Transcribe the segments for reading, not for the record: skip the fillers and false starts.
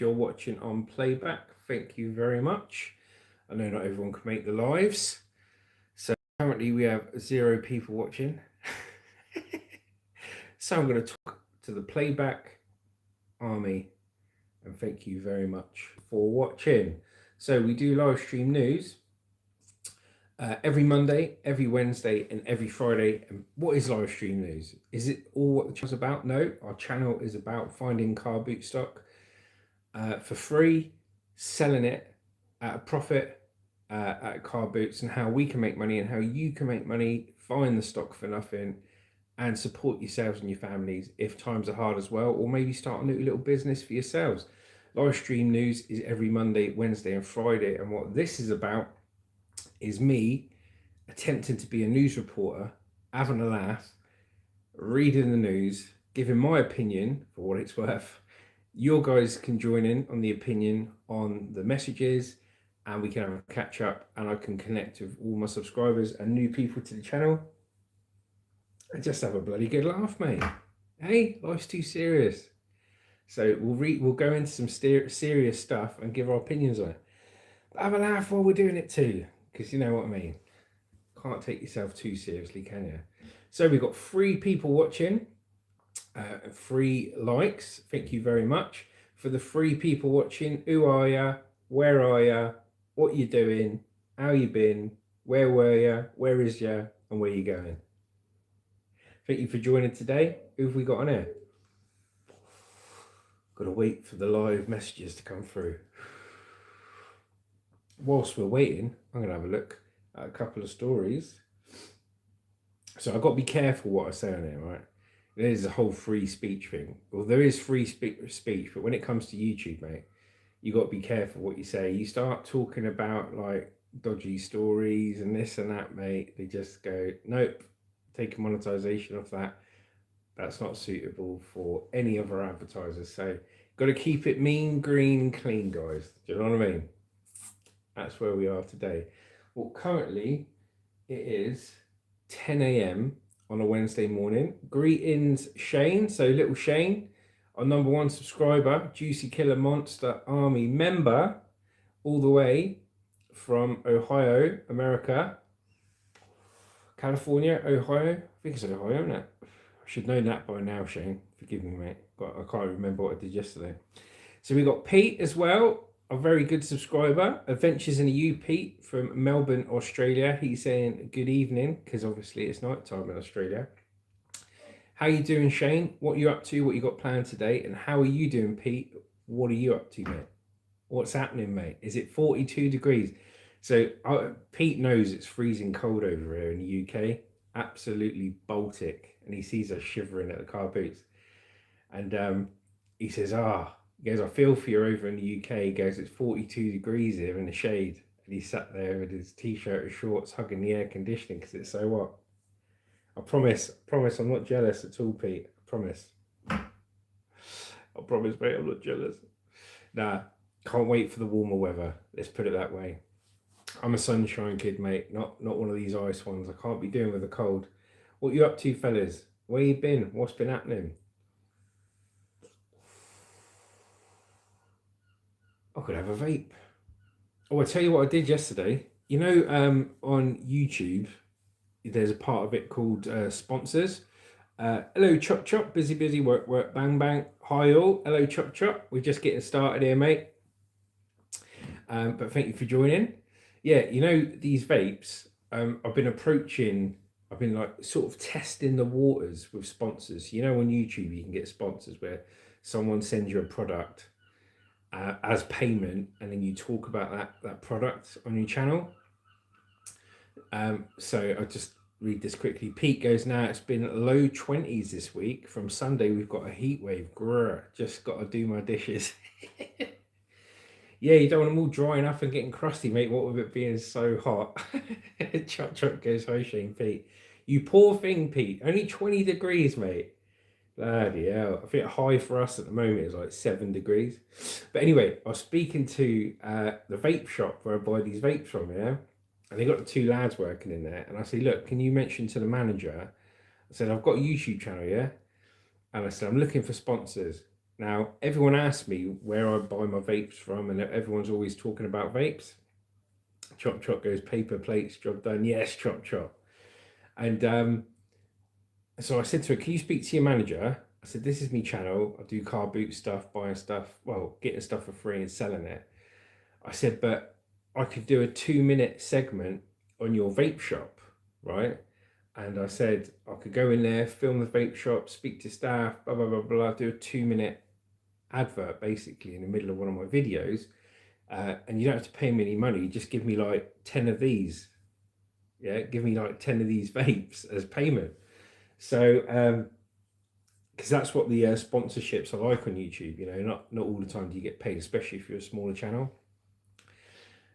you're watching on playback, thank you very much. I know not everyone can make the lives, so currently we have 0 people watching. So I'm going to talk to the playback army and thank you very much for watching. So we do live stream news every Monday, every Wednesday, and every Friday. And what is live stream news? Is it all what the channel's about? No, our channel is about finding car boot stock for free, selling it at a profit at car boots, and how we can make money and how you can make money, find the stock for nothing, and support yourselves and your families if times are hard as well, or maybe start a new little business for yourselves. Live stream news is every Monday, Wednesday, and Friday, and what this is about is me attempting to be a news reporter, having a laugh, reading the news, giving my opinion for what it's worth. Your guys can join in on the opinion on the messages, and we can have a catch up, and I can connect with all my subscribers and new people to the channel and just have a bloody good laugh, mate. Hey, life's too serious. So we'll go into some serious stuff and give our opinions on it. But have a laugh while we're doing it too, because you know what I mean. Can't take yourself too seriously, can you? So we've got 3 people watching, 3 likes. Thank you very much. For the 3 people watching, who are ya? Where are ya? What you doing? How you been? Where were ya? Where is ya? And where you going? Thank you for joining today. Who have we got on here? Got to wait for the live messages to come through. Whilst we're waiting, I'm going to have a look at a couple of stories. So I've got to be careful what I say on here, right? There's a whole free speech thing. Well, there is free speech, but when it comes to YouTube, mate, you got to be careful what you say. You start talking about like dodgy stories and this and that, mate, they just go, nope, take a monetization off that. That's not suitable for any other advertisers. So got to keep it mean, green, clean, guys. Do you know what I mean? That's where we are today. Well, currently it is 10 a.m. on a Wednesday morning. Greetings, Shane. So little Shane, our #1 subscriber, Juicy Killer Monster Army member, all the way from Ohio, America. California, Ohio. I think it's Ohio, isn't it? I should know that by now, Shane. Forgive me, mate. But I can't remember what I did yesterday. So we got Pete as well, a very good subscriber. Adventures in the U, Pete from Melbourne, Australia. He's saying good evening, because obviously it's night time in Australia. How you doing, Shane? What are you up to? What you got planned today? And how are you doing, Pete? What are you up to, mate? What's happening, mate? Is it 42 degrees? So Pete knows it's freezing cold over here in the UK. Absolutely Baltic. And he sees us shivering at the car boots. And he says, he goes, I feel for you over in the UK. He goes, it's 42 degrees here in the shade. And he sat there with his t-shirt and shorts hugging the air conditioning because it's so hot. I promise I'm not jealous at all, Pete. I promise. I promise, mate, I'm not jealous. Nah, can't wait for the warmer weather. Let's put it that way. I'm a sunshine kid, mate, not one of these ice ones. I can't be doing with the cold. What you up to, fellas? Where you been? What's been happening? I could have a vape. Oh, I'll tell you what I did yesterday. You know, on YouTube, there's a part of it called sponsors. Hello, Chop Chop, busy, work, bang, bang. Hi all, hello, Chop Chop. We're just getting started here, mate. But thank you for joining. Yeah, you know, these vapes, I've been like sort of testing the waters with sponsors. You know, on YouTube, you can get sponsors where someone sends you a product as payment, and then you talk about that product on your channel. So I'll just read this quickly. Pete goes, now it's been low 20s this week. From Sunday, we've got a heat wave. Grr, just got to do my dishes. Yeah, you don't want them all drying up and getting crusty, mate. What with it being so hot? Chuck goes, hi, Shane, Pete. You poor thing, Pete. Only 20 degrees, mate. Bloody hell. I think high for us at the moment is like 7 degrees. But anyway, I was speaking to the vape shop where I buy these vapes from, yeah? And they got the 2 lads working in there. And I said, look, can you mention to the manager? I said, I've got a YouTube channel, yeah? And I said, I'm looking for sponsors. Now, everyone asks me where I buy my vapes from, and everyone's always talking about vapes. Chop Chop goes, paper plates, job done. Yes, Chop Chop. And so I said to her, can you speak to your manager? I said, this is my channel. I do car boot stuff, buying stuff, well, getting stuff for free and selling it. I said, but I could do a 2-minute segment on your vape shop, right? And I said, I could go in there, film the vape shop, speak to staff, blah, blah, blah, blah, do a 2-minute advert basically in the middle of one of my videos. And you don't have to pay me any money. Just give me like 10 of these. Yeah, give me like 10 of these vapes as payment. So, because that's what the sponsorships are like on YouTube. You know, not all the time do you get paid, especially if you're a smaller channel.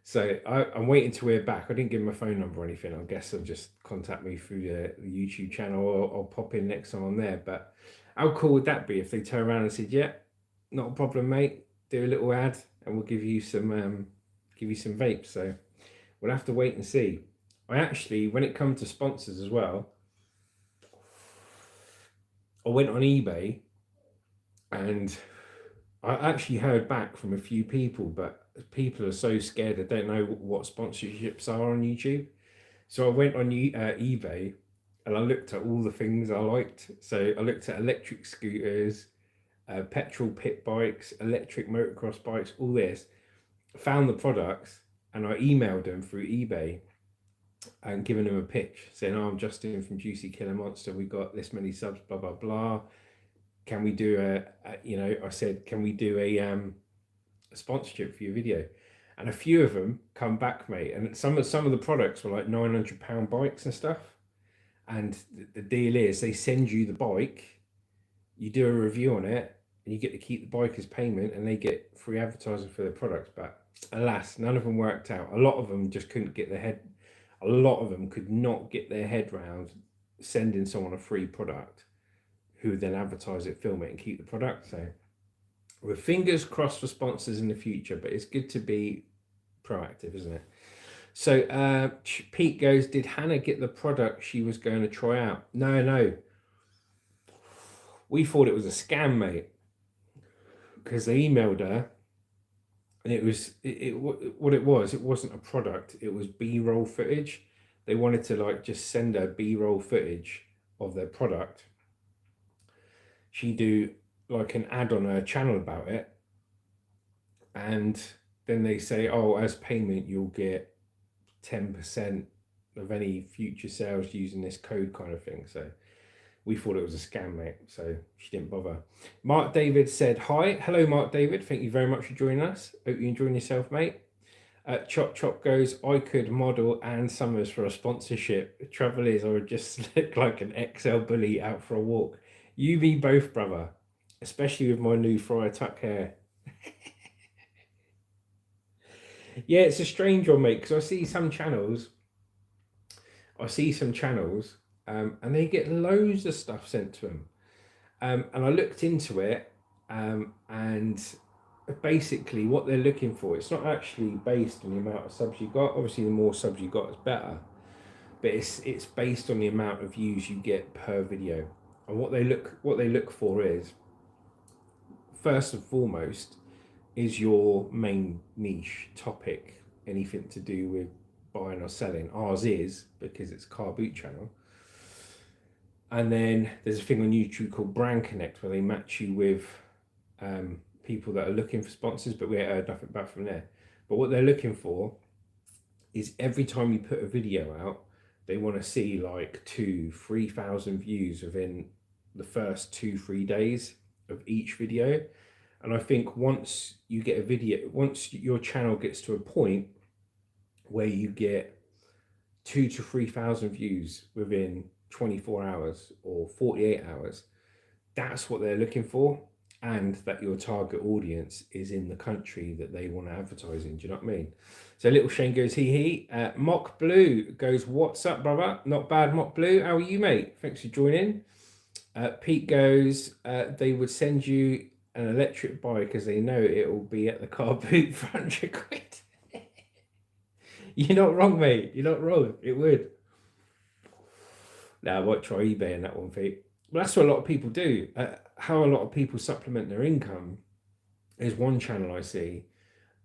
So I'm waiting to hear back. I didn't give him a phone number or anything. I guess they'll just contact me through the YouTube channel, or I'll pop in next time I'm there. But how cool would that be if they turn around and said, yeah, not a problem, mate. Do a little ad and we'll give you some vapes. So we'll have to wait and see. I actually, when it comes to sponsors as well, I went on eBay and I actually heard back from a few people, but people are so scared they don't know what sponsorships are on YouTube. So I went on eBay and I looked at all the things I liked. So I looked at electric scooters, petrol pit bikes, electric motocross bikes, all this. Found the products and I emailed them through eBay and given them a pitch saying, oh, I'm Justin from Juicy Killer Monster. We got this many subs, blah, blah, blah. Can we do I said, can we do a sponsorship for your video? And a few of them come back, mate. And some of the products were like £900 bikes and stuff. And the deal is they send you the bike, you do a review on it, and you get to keep the bike as payment, and they get free advertising for their products. But alas, none of them worked out. A lot of them just couldn't get their head. A lot of them could not get their head round sending someone a free product, who would then advertise it, film it, and keep the product. So with fingers crossed for sponsors in the future, but it's good to be proactive, isn't it? So Pete goes, did Hannah get the product she was going to try out? No. We thought it was a scam, mate, because they emailed her and it wasn't a product. It was B-roll footage. They wanted to like just send her B-roll footage of their product. She do like an ad on her channel about it, and then they say, oh, as payment you'll get 10% of any future sales using this code, kind of thing. So we thought it was a scam, mate, so she didn't bother. Mark David said hi. Hello, Mark David, thank you very much for joining us. Hope you're enjoying yourself, mate. Chop Chop goes, I could model Ann Summers for a sponsorship. The trouble is I would just look like an XL bully out for a walk. You be both, brother, especially with my new Friar Tuck hair. Yeah, it's a strange one, mate, because I see some channels, and they get loads of stuff sent to them. And I looked into it, and basically what they're looking for, it's not actually based on the amount of subs you got. Obviously, the more subs you got is better, but it's based on the amount of views you get per video. And what they look for is, first and foremost, is your main niche topic anything to do with buying or selling? Ours is, because it's a car boot channel. And then there's a thing on YouTube called Brand Connect where they match you with people that are looking for sponsors, but we ain't heard nothing back from there. But what they're looking for is every time you put a video out, they want to see like 2,000-3,000 views within the first 2-3 days of each video. And I think once you get a video, once your channel gets to a point where you get 2,000 to 3,000 views within 24 hours or 48 hours, that's what they're looking for. And that your target audience is in the country that they want to advertise in. Do you know what I mean? So Little Shane goes, hee. Mock Blue goes, what's up, brother? Not bad, Mock Blue. How are you, mate? Thanks for joining. Pete goes, they would send you an electric bike because they know it will be at the car boot for 100 quid. You're not wrong, mate. You're not wrong. It would. Now, I might try eBay in that one, Pete. Well, that's what a lot of people do. how a lot of people supplement their income is one channel I see.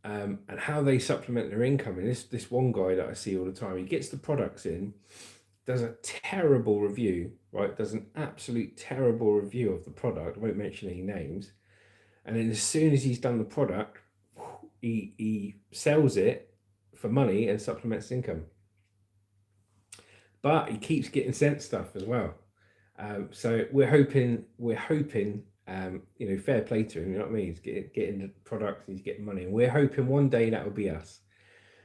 And how they supplement their income. And this one guy that I see all the time, he gets the products in, does a terrible review, right? Does an absolute terrible review of the product. I won't mention any names. And then as soon as he's done the product, he sells it for money and supplements income. But he keeps getting sent stuff as well. So we're hoping, fair play to him. You know what I mean? He's getting the products, he's getting money, and we're hoping one day that will be us.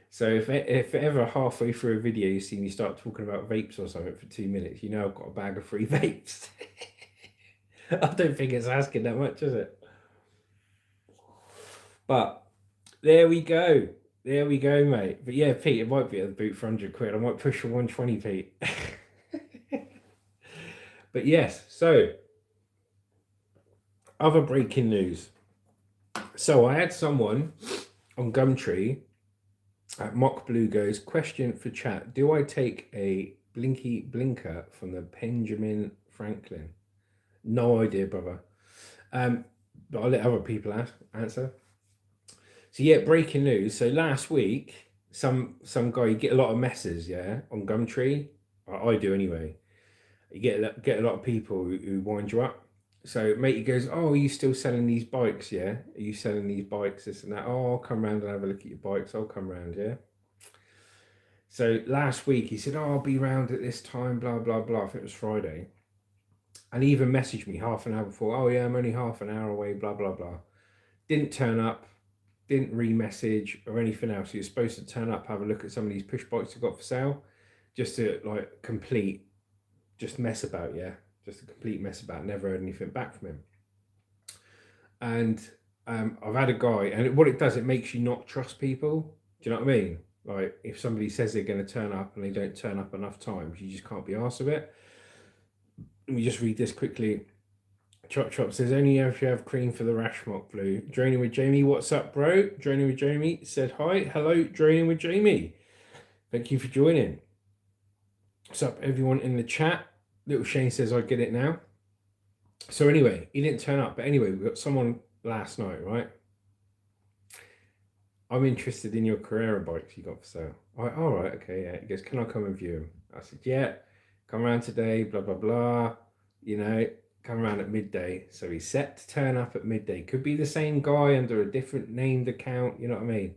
So if ever halfway through a video you see me start talking about vapes or something for 2 minutes, you know I've got a bag of free vapes. I don't think it's asking that much, is it? But there we go. There we go, mate. But yeah, Pete, it might be at the boot for 100 quid. I might push for 120, Pete. But yes, so other breaking news. So I had someone on Gumtree at Mock Blue goes, question for chat. Do I take a blinky blinker from the Benjamin Franklin? No idea, brother. But I'll let other people answer. So yeah, breaking news. So last week, some guy, you get a lot of messes, yeah, on Gumtree. I do anyway. You get a lot of people who wind you up. So matey goes, oh, are you still selling these bikes? Yeah, are you selling these bikes? This and that. Oh, I'll come round and have a look at your bikes. I'll come round. Yeah. So last week he said, oh, I'll be round at this time. Blah blah blah. I think it was Friday. And he even messaged me half an hour before. Oh yeah, I'm only half an hour away. Blah blah blah. Didn't turn up. Didn't re-message or anything else. He was supposed to turn up, have a look at some of these push bikes I've got for sale, just to like just mess about, yeah. Just a complete mess about. Never heard anything back from him. And I've had a guy, and what it does, it makes you not trust people. Do you know what I mean? Like if somebody says they're going to turn up and they don't turn up enough times, you just can't be arsed with it. Let me just read this quickly. Chop Chop says, only if you have cream for the rash, Mock Blue. Draining with Jamie, what's up, bro? Draining with Jamie said hi. Hello, Draining with Jamie. Thank you for joining. What's up, everyone in the chat? Little Shane says, I get it now. So anyway, he didn't turn up. But anyway, we got someone last night, right? I'm interested in your Carrera bikes you got for sale. All right, okay, yeah. He goes, can I come and view them? I said, yeah, come around today, blah, blah, blah. You know, come around at midday. So he's set to turn up at midday. Could be the same guy under a different named account, you know what I mean?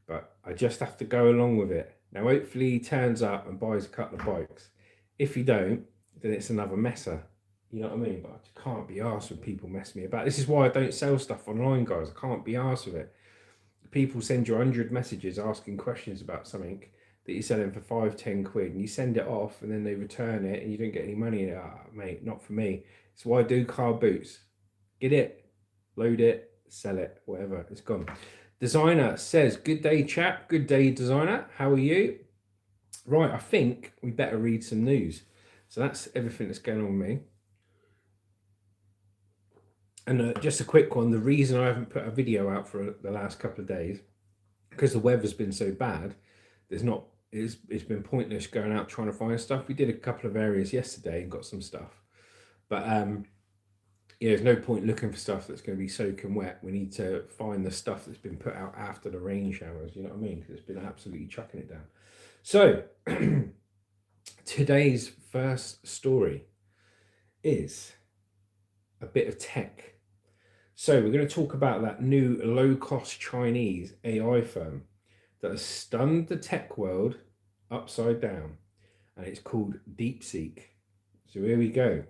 But I just have to go along with it. Now, hopefully he turns up and buys a couple of bikes. If he don't, then it's another messer. You know what I mean? But I just can't be arsed when people mess me about. This is why I don't sell stuff online, guys. I can't be arsed with it. People send you 100 messages asking questions about something that you're selling for 5-10 quid, and you send it off and then they return it and you don't get any money. Mate, not for me. It's why I do car boots. Get it, load it, sell it, whatever. It's gone. Designer says, good day, chap. Good day, designer. How are you? Right, I think we better read some news. So that's everything that's going on with me. And just a quick one, the reason I haven't put a video out for the last couple of days, because the weather's been so bad, it's been pointless going out trying to find stuff. We did a couple of areas yesterday and got some stuff. But there's no point looking for stuff that's going to be soaking wet. We need to find the stuff that's been put out after the rain showers, you know what I mean? Because it's been absolutely chucking it down. So today's first story is a bit of tech. So we're going to talk about that new low-cost Chinese AI firm that has stunned the tech world upside down, and it's called DeepSeek. So here we go.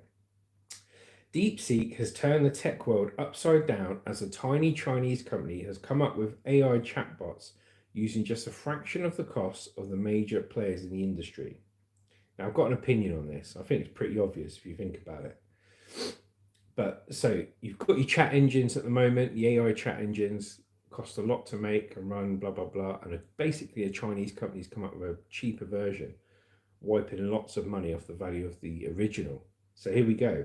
DeepSeek has turned the tech world upside down as a tiny Chinese company has come up with AI chatbots using just a fraction of the cost of the major players in the industry. Now, I've got an opinion on this. I think it's pretty obvious if you think about it. But so you've got your chat engines at the moment. The AI chat engines cost a lot to make and run, blah, blah, blah. And basically a Chinese company's come up with a cheaper version, wiping lots of money off the value of the original. So here we go.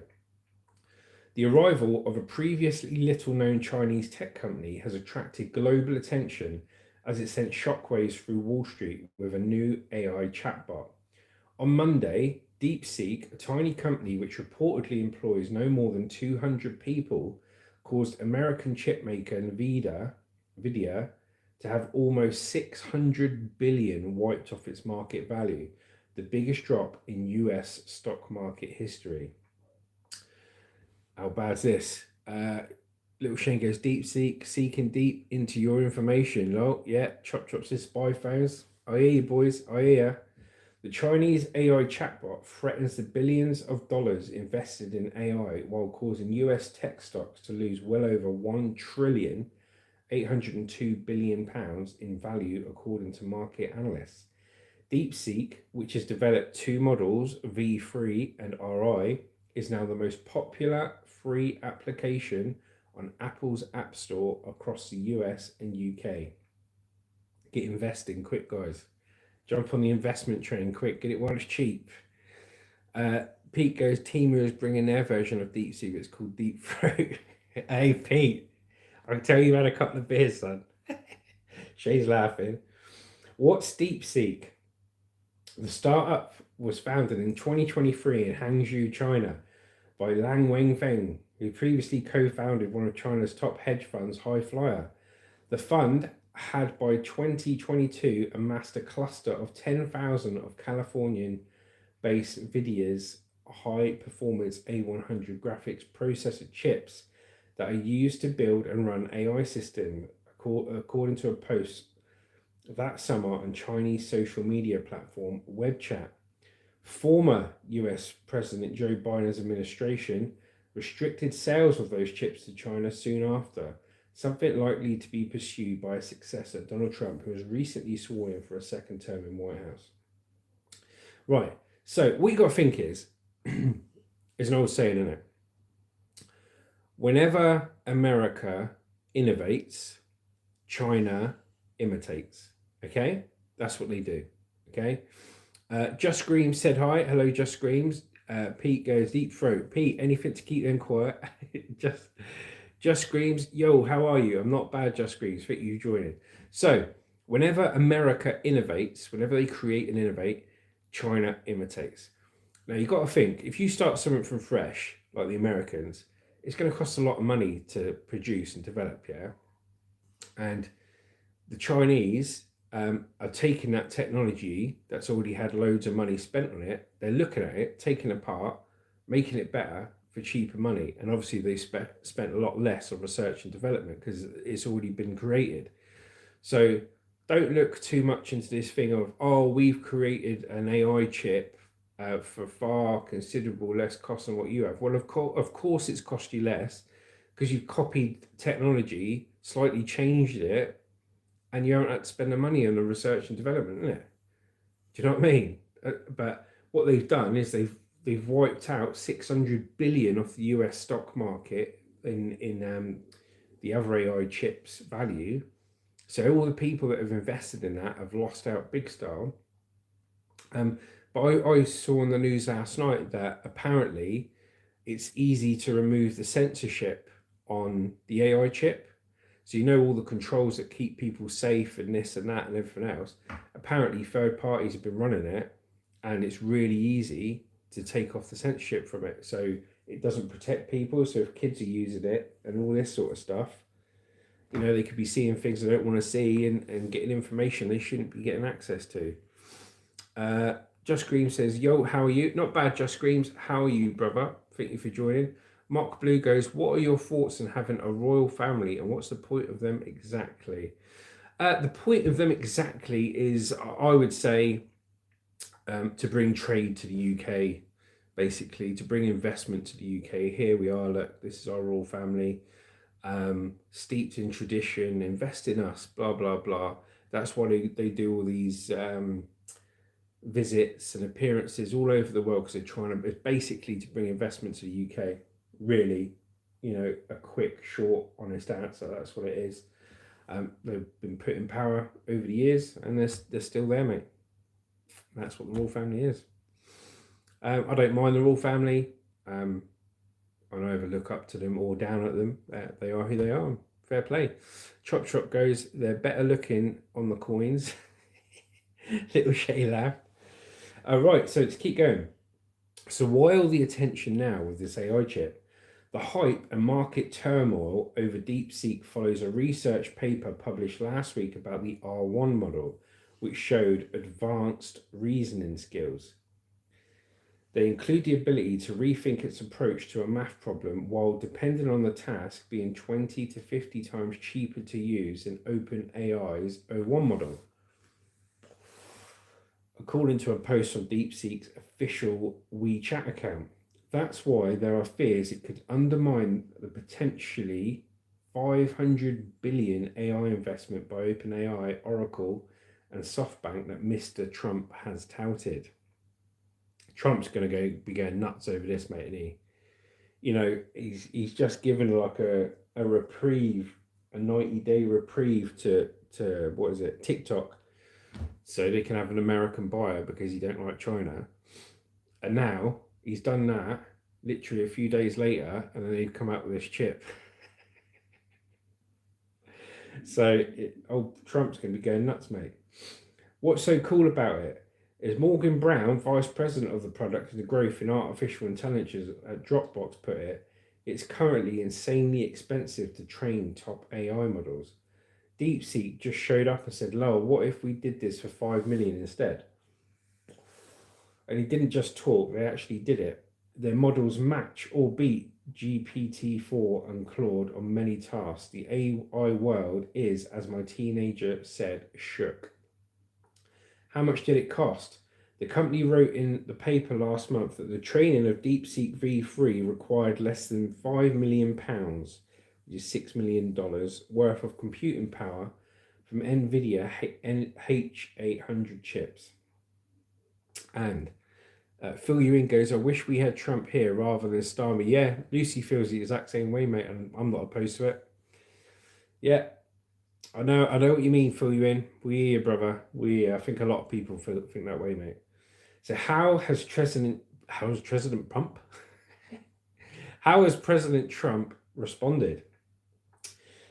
The arrival of a previously little-known Chinese tech company has attracted global attention as it sent shockwaves through Wall Street with a new AI chatbot. On Monday, DeepSeek, a tiny company which reportedly employs no more than 200 people, caused American chipmaker Nvidia to have almost 600 billion wiped off its market value, the biggest drop in US stock market history. How bad's this? Little Shane goes, seeking deep into your information. Lol, yeah, Chop says spy phones. I hear you, boys, I hear. The Chinese AI chatbot threatens the billions of dollars invested in AI while causing US tech stocks to lose well over £1,802 billion in value, according to market analysts. DeepSeek, which has developed two models, V3 and RI, is now the most popular free application on Apple's App Store across the US and UK. Get investing quick, guys. Jump on the investment train quick. Get it while it's cheap. Pete goes, Temu is bringing their version of DeepSeek. It's called Deep Throat. Hey, Pete, I can tell you had a couple of beers, son. Shay's laughing. What's DeepSeek? The startup was founded in 2023 in Hangzhou, China, by Lang Wenfeng, who previously co-founded one of China's top hedge funds, High Flyer. The fund had by 2022 amassed a cluster of 10,000 of Californian-based Nvidia's high-performance A100 graphics processor chips that are used to build and run AI systems, according to a post that summer on Chinese social media platform WeChat. Former US President Joe Biden's administration restricted sales of those chips to China soon after, something likely to be pursued by a successor, Donald Trump, who was recently sworn in for a second term in White House. Right, so what you got to think is an old saying, isn't it? Whenever America innovates, China imitates. Okay, that's what they do. Okay, Just Screams said hi. Hello, Just Screams. Pete goes, Deep Throat. Pete, anything to keep them quiet? Just Screams. Yo, how are you? I'm not bad, Just Screams. Fit you joining. So, whenever America innovates, whenever they create and innovate, China imitates. Now, you've got to think, if you start something from fresh, like the Americans, it's going to cost a lot of money to produce and develop, yeah? And the Chinese are taking that technology that's already had loads of money spent on it, they're looking at it, taking it apart, making it better for cheaper money. And obviously they spent a lot less on research and development because it's already been created. So don't look too much into this thing of, oh, we've created an AI chip for far considerable less cost than what you have. Well, of course it's cost you less because you've copied technology, slightly changed it, and you haven't had to spend the money on the research and development, isn't it? Do you know what I mean? But what they've done is they've wiped out 600 billion off the US stock market in the other AI chips value. So all the people that have invested in that have lost out big style. But I saw on the news last night that apparently it's easy to remove the censorship on the AI chip. So you know all the controls that keep people safe and this and that and everything else. Apparently third parties have been running it, and it's really easy to take off the censorship from it. So it doesn't protect people. So if kids are using it and all this sort of stuff, you know, they could be seeing things they don't want to see and getting information they shouldn't be getting access to. Just Screams says, yo, how are you? Not bad, Just Screams. How are you, brother? Thank you for joining. Mark Blue goes, what are your thoughts on having a royal family and what's the point of them exactly? The point of them exactly is, I would say, to bring trade to the UK, basically, to bring investment to the UK. Here we are, look, this is our royal family, steeped in tradition, invest in us, blah, blah, blah. That's why they do all these visits and appearances all over the world, because they're trying to, basically to bring investment to the UK. Really, you know, a quick, short, honest answer. That's what it is. They've been put in power over the years, and they're still there, mate. That's what the royal family is. I don't mind the royal family. I don't ever look up to them or down at them. They are who they are. Fair play. Chop goes, they're better looking on the coins. Little Shay laugh. Right, so to keep going. So why all the attention now with this AI chip? The hype and market turmoil over DeepSeek follows a research paper published last week about the R1 model, which showed advanced reasoning skills. They include the ability to rethink its approach to a math problem while, depending on the task, being 20 to 50 times cheaper to use than OpenAI's O1 model, according to a post on DeepSeek's official WeChat account. That's why there are fears it could undermine the potentially 500 billion AI investment by OpenAI, Oracle, and SoftBank that Mr. Trump has touted. Trump's going to be going nuts over this, mate, and he's just given like a reprieve, a 90-day reprieve to what is it, TikTok, so they can have an American buyer because he don't like China. And now he's done that literally a few days later, and then they've come out with this chip. So Trump's going to be going nuts, mate. What's so cool about it is Morgan Brown, vice president of the product and the growth in artificial intelligence at Dropbox, put it, it's currently insanely expensive to train top AI models. DeepSeek just showed up and said, "Lol, what if we did this for 5 million instead?" And he didn't just talk, they actually did it. Their models match or beat GPT-4 and Claude on many tasks. The AI world is, as my teenager said, shook. How much did it cost? The company wrote in the paper last month that the training of DeepSeek V3 required less than £5 million, which is $6 million, worth of computing power from NVIDIA H800 chips. And Phil Ewing goes, "I wish we had Trump here rather than Starmer." Yeah, Lucy feels the exact same way, mate, and I'm not opposed to it. Yeah, I know what you mean, Phil Ewing. We hear you, brother. I think a lot of people think that way, mate. So how has President Trump how has President Trump responded?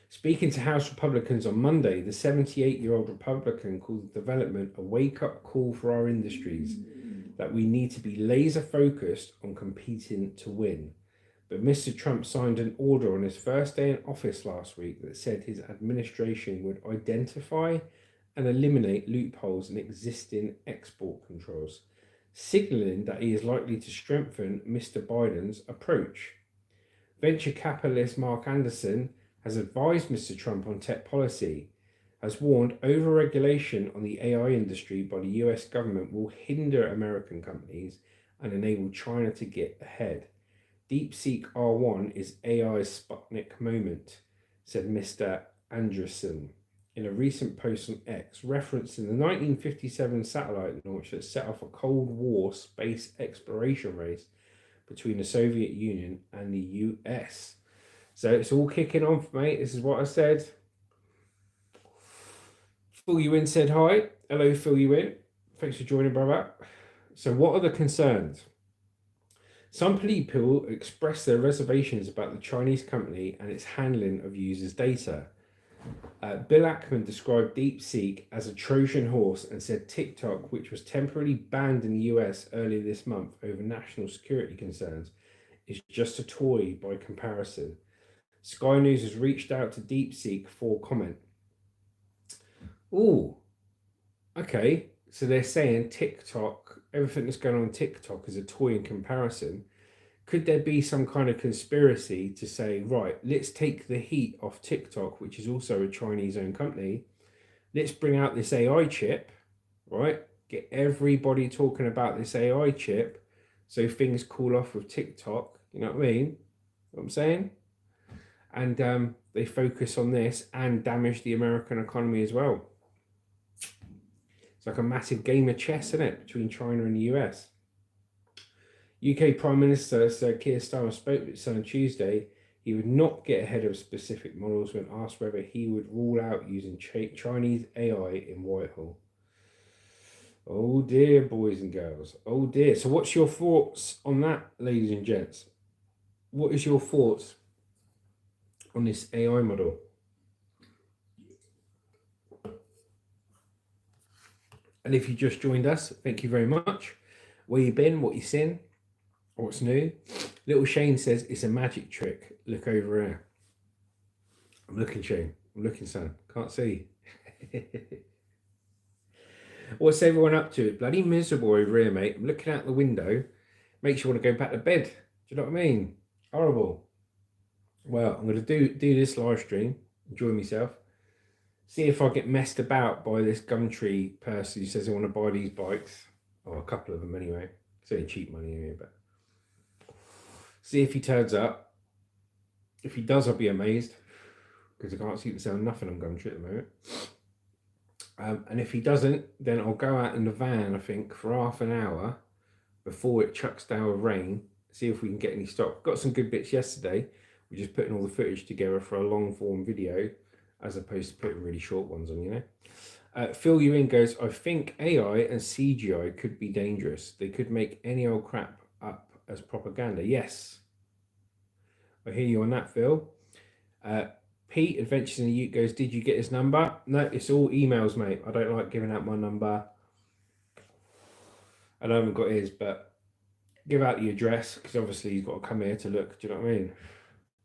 Speaking to House Republicans on Monday, the 78-year-old Republican called the development a wake-up call for our industries, that we need to be laser focused on competing to win. But Mr. Trump signed an order on his first day in office last week that said his administration would identify and eliminate loopholes in existing export controls, signaling that he is likely to strengthen Mr. Biden's approach. Venture capitalist Mark Anderson has advised Mr. Trump on tech policy, has warned over-regulation on the AI industry by the US government will hinder American companies and enable China to get ahead. DeepSeek R1 is AI's Sputnik moment, said Mr. Anderson in a recent post on X, referencing the 1957 satellite launch that set off a Cold War space exploration race between the Soviet Union and the US. So it's all kicking off, mate. This is what I said. Phil Ewing said hi. Hello, Phil Ewing. Thanks for joining, brother. So what are the concerns? Some people express their reservations about the Chinese company and its handling of users' data. Bill Ackman described DeepSeek as a Trojan horse and said TikTok, which was temporarily banned in the US earlier this month over national security concerns, is just a toy by comparison. Sky News has reached out to DeepSeek for comment. Oh, okay. So they're saying TikTok, everything that's going on TikTok is a toy in comparison. Could there be some kind of conspiracy to say, right, let's take the heat off TikTok, which is also a Chinese-owned company. Let's bring out this AI chip, right? Get everybody talking about this AI chip so things cool off with TikTok. You know what I mean? What I'm saying? And they focus on this and damage the American economy as well. It's like a massive game of chess, isn't it, between China and the US? UK Prime Minister Sir Keir Starmer spoke with Sun on Tuesday. He would not get ahead of specific models when asked whether he would rule out using Chinese AI in Whitehall. Oh dear, boys and girls. Oh dear. So what's your thoughts on that, ladies and gents? What is your thoughts on this AI model? And if you just joined us, thank you very much. Where you been? What you seen? What's new? Little Shane says it's a magic trick. Look over here. I'm looking, Shane. I'm looking, son. Can't see. What's everyone up to? It's bloody miserable over here, mate. I'm looking out the window. Makes you want to go back to bed. Do you know what I mean? Horrible. Well, I'm going to do this live stream. Enjoy myself. See if I get messed about by this Gumtree person who says they want to buy these bikes. Or a couple of them anyway. It's only cheap money here, but see if he turns up. If he does, I'll be amazed. Because I can't seem to sell nothing on Gumtree at the moment. And if he doesn't, then I'll go out in the van, I think, for half an hour before it chucks down with rain. See if we can get any stock. Got some good bits yesterday. We're just putting all the footage together for a long form video, as opposed to putting really short ones on, you know. Phil you in goes, I think AI and CGI could be dangerous. They could make any old crap up as propaganda. Yes. I hear you on that, Phil. Pete, Adventures in the Ute goes, did you get his number? No, it's all emails, mate. I don't like giving out my number. I haven't got his, but give out the address, because obviously he's got to come here to look. Do you know what I mean?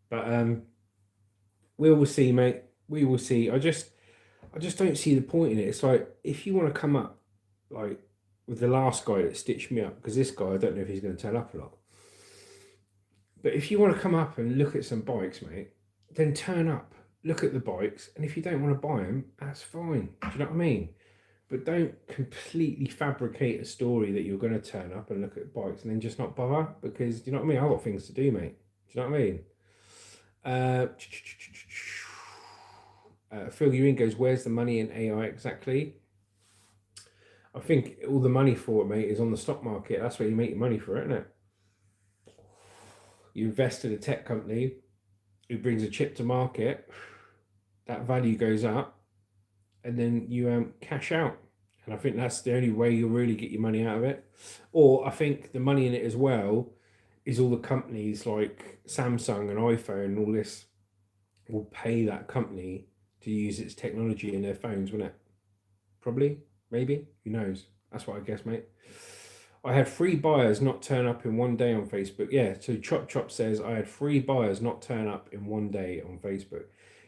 But we will see, mate. We will see. I just don't see the point in it. It's like, if you want to come up, like with the last guy that stitched me up, because this guy, I don't know if he's going to turn up a lot. But if you want to come up and look at some bikes, mate, then turn up, look at the bikes, and if you don't want to buy them, that's fine. Do you know what I mean? But don't completely fabricate a story that you're going to turn up and look at bikes and then just not bother, because, do you know what I mean? I've got things to do, mate. Do you know what I mean? Phil Ewing goes, where's the money in AI exactly? I think all the money for it, mate, is on the stock market. That's where you make your money for it, isn't it? You invest in a tech company who brings a chip to market, that value goes up, and then you cash out. And I think that's the only way you'll really get your money out of it. Or I think the money in it as well is all the companies like Samsung and iPhone and all this will pay that company to use its technology in their phones, won't it? Probably, maybe, who knows? That's what I guess, mate. I had 3 buyers not turn up in one day on Facebook. Yeah, so Chop Chop says I had 3 buyers not turn up in one day on Facebook.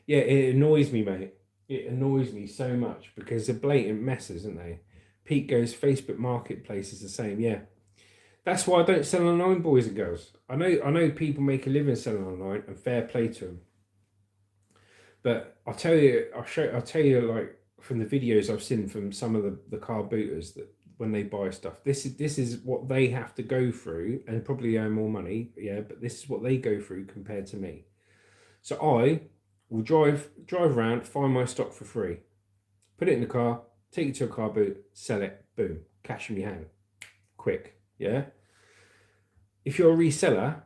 Yeah, it annoys me, mate. It annoys me so much because they're blatant messes, aren't they? Pete goes, Facebook Marketplace is the same. Yeah, that's why I don't sell online, boys and girls. I know people make a living selling online, and fair play to them. But I'll tell you, like from the videos I've seen from some of the car booters that when they buy stuff, this is what they have to go through, and probably earn more money, yeah, but this is what they go through compared to me. So I will drive around, find my stock for free, put it in the car, take it to a car boot, sell it, boom, cash in your hand, quick, yeah. If you're a reseller,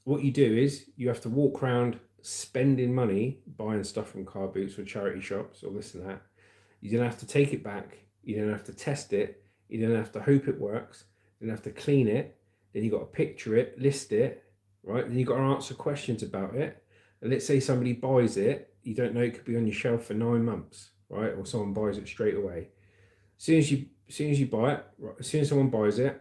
what you do is you have to walk around spending money buying stuff from car boots or charity shops or this and that. You don't have to take it back. You don't have to test it. You don't have to hope it works. You don't have to clean it. Then you got to picture it, list it, right? Then you got to answer questions about it. And let's say somebody buys it. You don't know, it could be on your shelf for 9 months, right? Or someone buys it straight away. As soon as you buy it, right, as soon as someone buys it,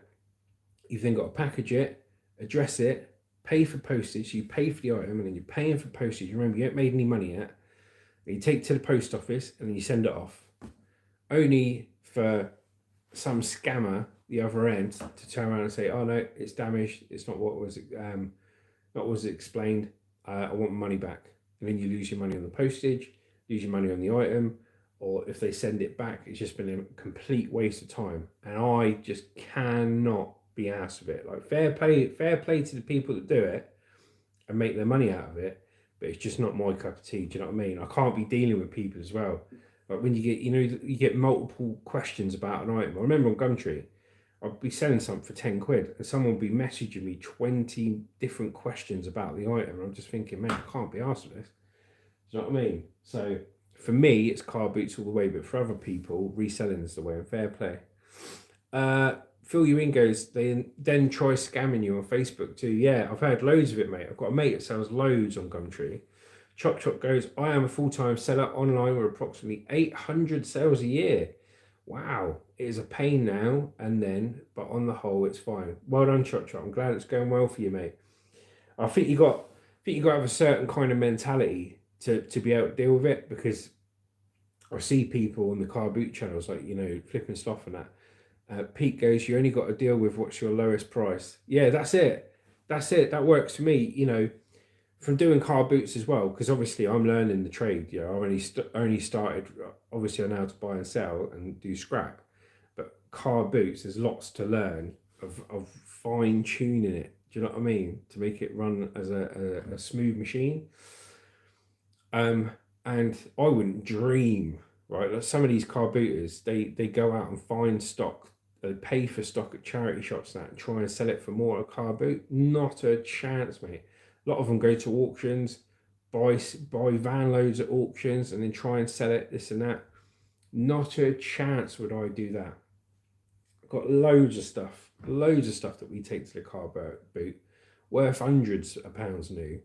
you've then got to package it, address it, pay for postage. You pay for the item, and then you're paying for postage. Remember, you haven't made any money yet. And you take it to the post office, and then you send it off. Only for some scammer the other end to turn around and say, "Oh no, it's damaged. It's not what was explained. I want my money back." And then you lose your money on the postage, lose your money on the item, or if they send it back, it's just been a complete waste of time. And I just cannot be arsed with it. Like fair play to the people that do it and make their money out of it, but it's just not my cup of tea. Do you know what I mean? I can't be dealing with people as well. Like when you get multiple questions about an item. I remember on Gumtree, I'd be selling something for 10 quid and someone would be messaging me 20 different questions about the item. I'm just thinking, man, I can't be arsed with this. Do you know what I mean? So for me, it's car boots all the way, but for other people, reselling is the way, and fair play. Phil Ewing goes, they then try scamming you on Facebook too. Yeah, I've heard loads of it, mate. I've got a mate that sells loads on Gumtree. Chop Chop goes, I am a full-time seller online with approximately 800 sales a year. Wow, it is a pain now and then, but on the whole, it's fine. Well done, Chop Chop. I'm glad it's going well for you, mate. I think you got to have a certain kind of mentality to be able to deal with it, because I see people on the car boot channels, like, flipping stuff and that. Pete goes, you only got to deal with what's your lowest price. Yeah, that's it. That's it. That works for me. From doing car boots as well, because obviously I'm learning the trade. I only started. Obviously, I know how to buy and sell and do scrap, but car boots, there's lots to learn of fine tuning it. Do you know what I mean? To make it run as a smooth machine. And I wouldn't dream, right? Like some of these car booters, they go out and find stock. They pay for stock at charity shops and that, and try and sell it for more a car boot. Not a chance, mate. A lot of them go to auctions, buy van loads at auctions, and then try and sell it, this and that. Not a chance would I do that. I've got loads of stuff that we take to the car boot, worth hundreds of pounds new.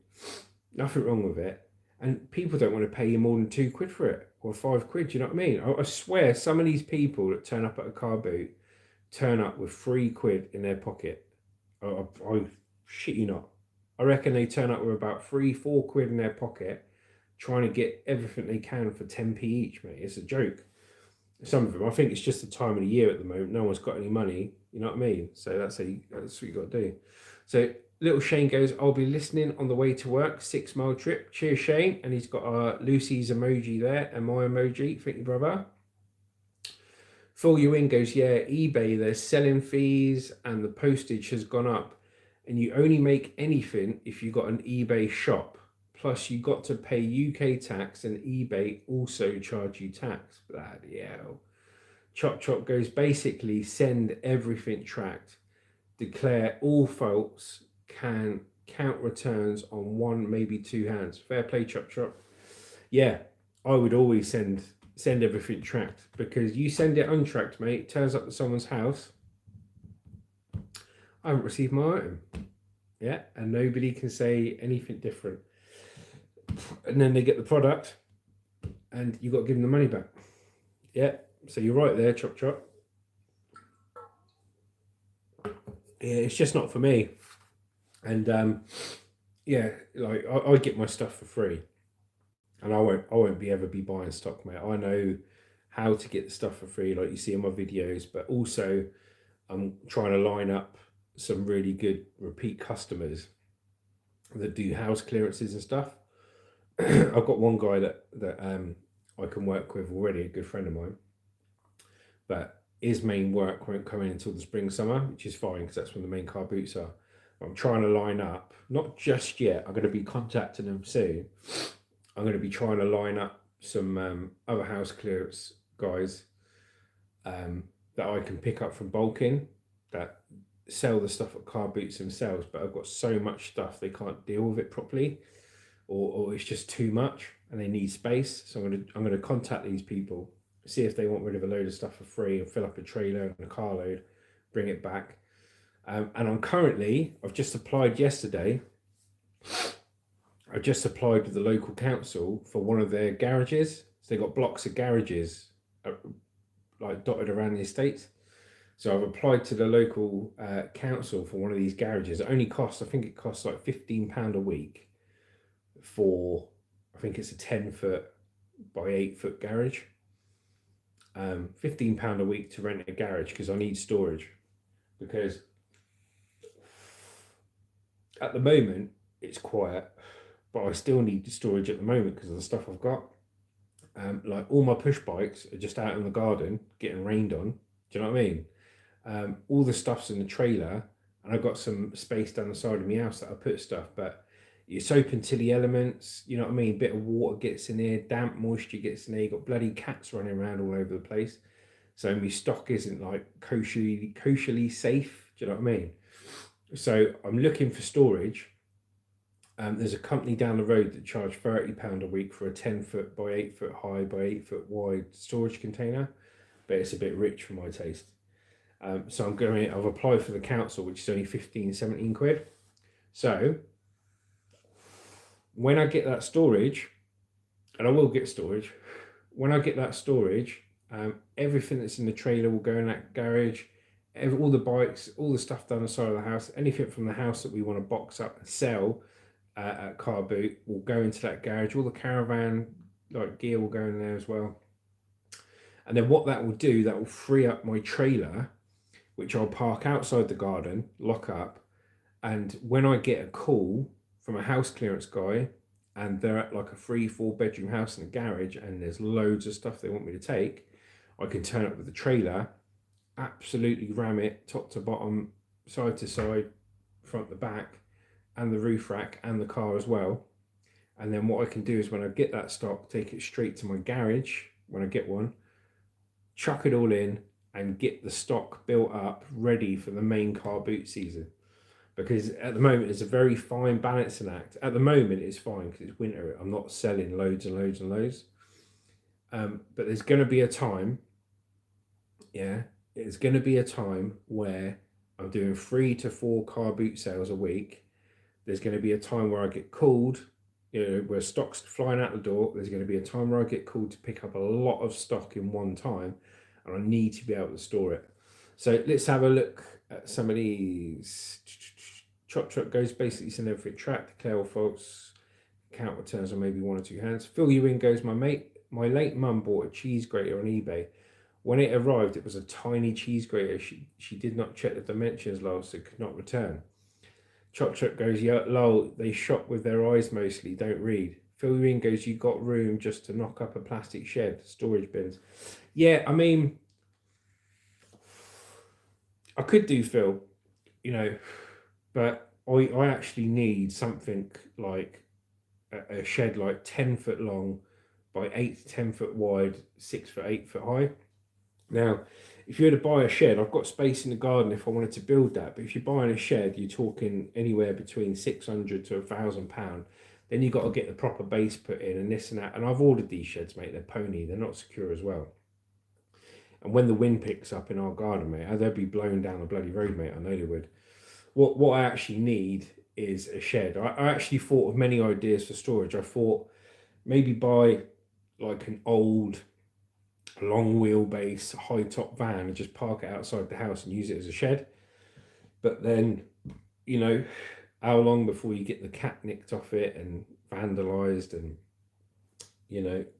Nothing wrong with it. And people don't want to pay you more than £2 for it, or £5. Do you know what I mean? I swear, some of these people that turn up at a car boot turn up with £3 in their pocket. I shit you not. I reckon they turn up with about £3-4 in their pocket, trying to get everything they can for 10p each, mate. It's a joke. Some of them, I think it's just the time of the year at the moment. No one's got any money. You know what I mean? So that's what you got to do. So little Shane goes, I'll be listening on the way to work, 6-mile trip. Cheers, Shane. And he's got Lucy's emoji there and my emoji. Thank you, brother. Fill you in goes, yeah, eBay, there's selling fees and the postage has gone up. And you only make anything if you got an eBay shop. Plus, you got to pay UK tax, and eBay also charge you tax. Bloody hell. Chop Chop goes, basically send everything tracked. Declare all faults, can count returns on one, maybe two hands. Fair play, Chop Chop. Yeah, I would always send everything tracked, because you send it untracked, mate, turns up at someone's house. I haven't received my item. Yeah, and nobody can say anything different. And then they get the product and you got to give them the money back. Yeah, so you're right there, Chop Chop. Yeah, it's just not for me. And yeah, like I get my stuff for free, and I won't ever be buying stock, mate. I know how to get the stuff for free, like you see in my videos, but also I'm trying to line up some really good repeat customers that do house clearances and stuff. I've got one guy that I can work with already, a good friend of mine, but his main work won't come in until the spring summer, which is fine because that's when the main car boots are. But I'm trying to line up, not just yet, I'm going to be contacting them soon. I'm going to be trying to line up some other house clearance guys that I can pick up from bulking, that sell the stuff at car boots themselves, but I've got so much stuff they can't deal with it properly, or it's just too much and they need space. So I'm gonna contact these people, see if they want rid of a load of stuff for free and fill up a trailer and a carload, bring it back. And I've just applied yesterday. I just applied with the local council for one of their garages. So they got blocks of garages like dotted around the estate. So I've applied to the local council for one of these garages. It only costs, I think it costs like £15 a week for, I think it's a 10-foot by 8-foot garage. £15 a week to rent a garage, because I need storage. Because at the moment it's quiet, but I still need the storage at the moment because of the stuff I've got. Like all my push bikes are just out in the garden getting rained on. Do you know what I mean? All the stuff's in the trailer, and I've got some space down the side of my house that I put stuff, but it's open to the elements. You know what I mean? A bit of water gets in there, damp moisture gets in there. You've got bloody cats running around all over the place. So my stock isn't like kosherly safe. Do you know what I mean? So I'm looking for storage. There's a company down the road that charge £30 a week for a 10-foot by 8-foot high by 8-foot wide storage container, but it's a bit rich for my taste. So I've applied for the council, which is only 15-17 quid. So when I get that storage, and I will get storage, when I get that storage, Everything that's in the trailer will go in that garage. All the bikes, all the stuff down the side of the house, anything from the house that we want to box up and sell at Car Boot will go into that garage. All the caravan like gear will go in there as well. And then what that will do, that will free up my trailer, which I'll park outside the garden, lock up. And when I get a call from a house clearance guy, and they're at like a 3-4 bedroom house in a garage, and there's loads of stuff they want me to take, I can turn up with the trailer, absolutely ram it top to bottom, side to side, front to back, and the roof rack and the car as well. And then what I can do is when I get that stock, take it straight to my garage when I get one, chuck it all in, and get the stock built up ready for the main car boot season. Because at the moment it's a very fine balancing act. At the moment it's fine because it's winter. I'm not selling loads and loads and loads. But there's going to be a time, it's going to be a time where I'm doing 3 to 4 car boot sales a week. There's going to be a time where I get called, where stock's flying out the door. There's going to be a time where I get called to pick up a lot of stock in one time, and I need to be able to store it. So let's have a look at some of these. Chop Truck goes basically send everything track, declare all faults, count returns on maybe 1 or 2 hands. Fill you in goes, my late mum bought a cheese grater on eBay. When it arrived, it was a tiny cheese grater. She did not check the dimensions last, so could not return. Chop Truck goes, yeah, lol, they shop with their eyes mostly, don't read. Fill you in goes, you got room just to knock up a plastic shed, storage bins. Yeah, I mean, I could do Phil, but I actually need something like a shed like 10 foot long by 8 to 10 foot wide, 6 foot, 8 foot high. Now, if you were to buy a shed, I've got space in the garden if I wanted to build that. But if you're buying a shed, you're talking anywhere between £600 to £1,000. Then you've got to get the proper base put in and this and that. And I've ordered these sheds, mate. They're pony. They're not secure as well. And when the wind picks up in our garden, mate, they'll be blown down the bloody road, mate. I know they would. What I actually need is a shed. I actually thought of many ideas for storage. I thought maybe buy like an old long wheelbase high top van and just park it outside the house and use it as a shed. But then, how long before you get the cat nicked off it and vandalized and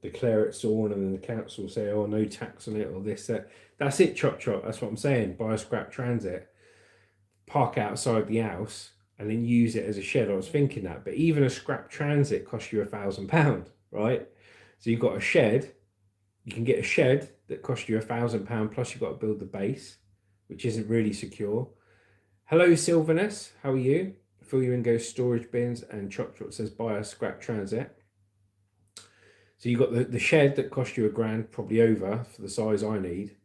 declare it stolen, and then the council say, oh, no tax on it or this, that. That's it, Chop. That's what I'm saying. Buy a scrap transit, park outside the house, and then use it as a shed. I was thinking that, but even a scrap transit costs you £1,000, right? So you've got a shed. You can get a shed that costs you £1,000, plus you've got to build the base, which isn't really secure. Hello, Sylvanus. How are you? Fill you in goes storage bins, and Chop says buy a scrap transit. So you've got the shed that cost you £1,000, probably over for the size I need.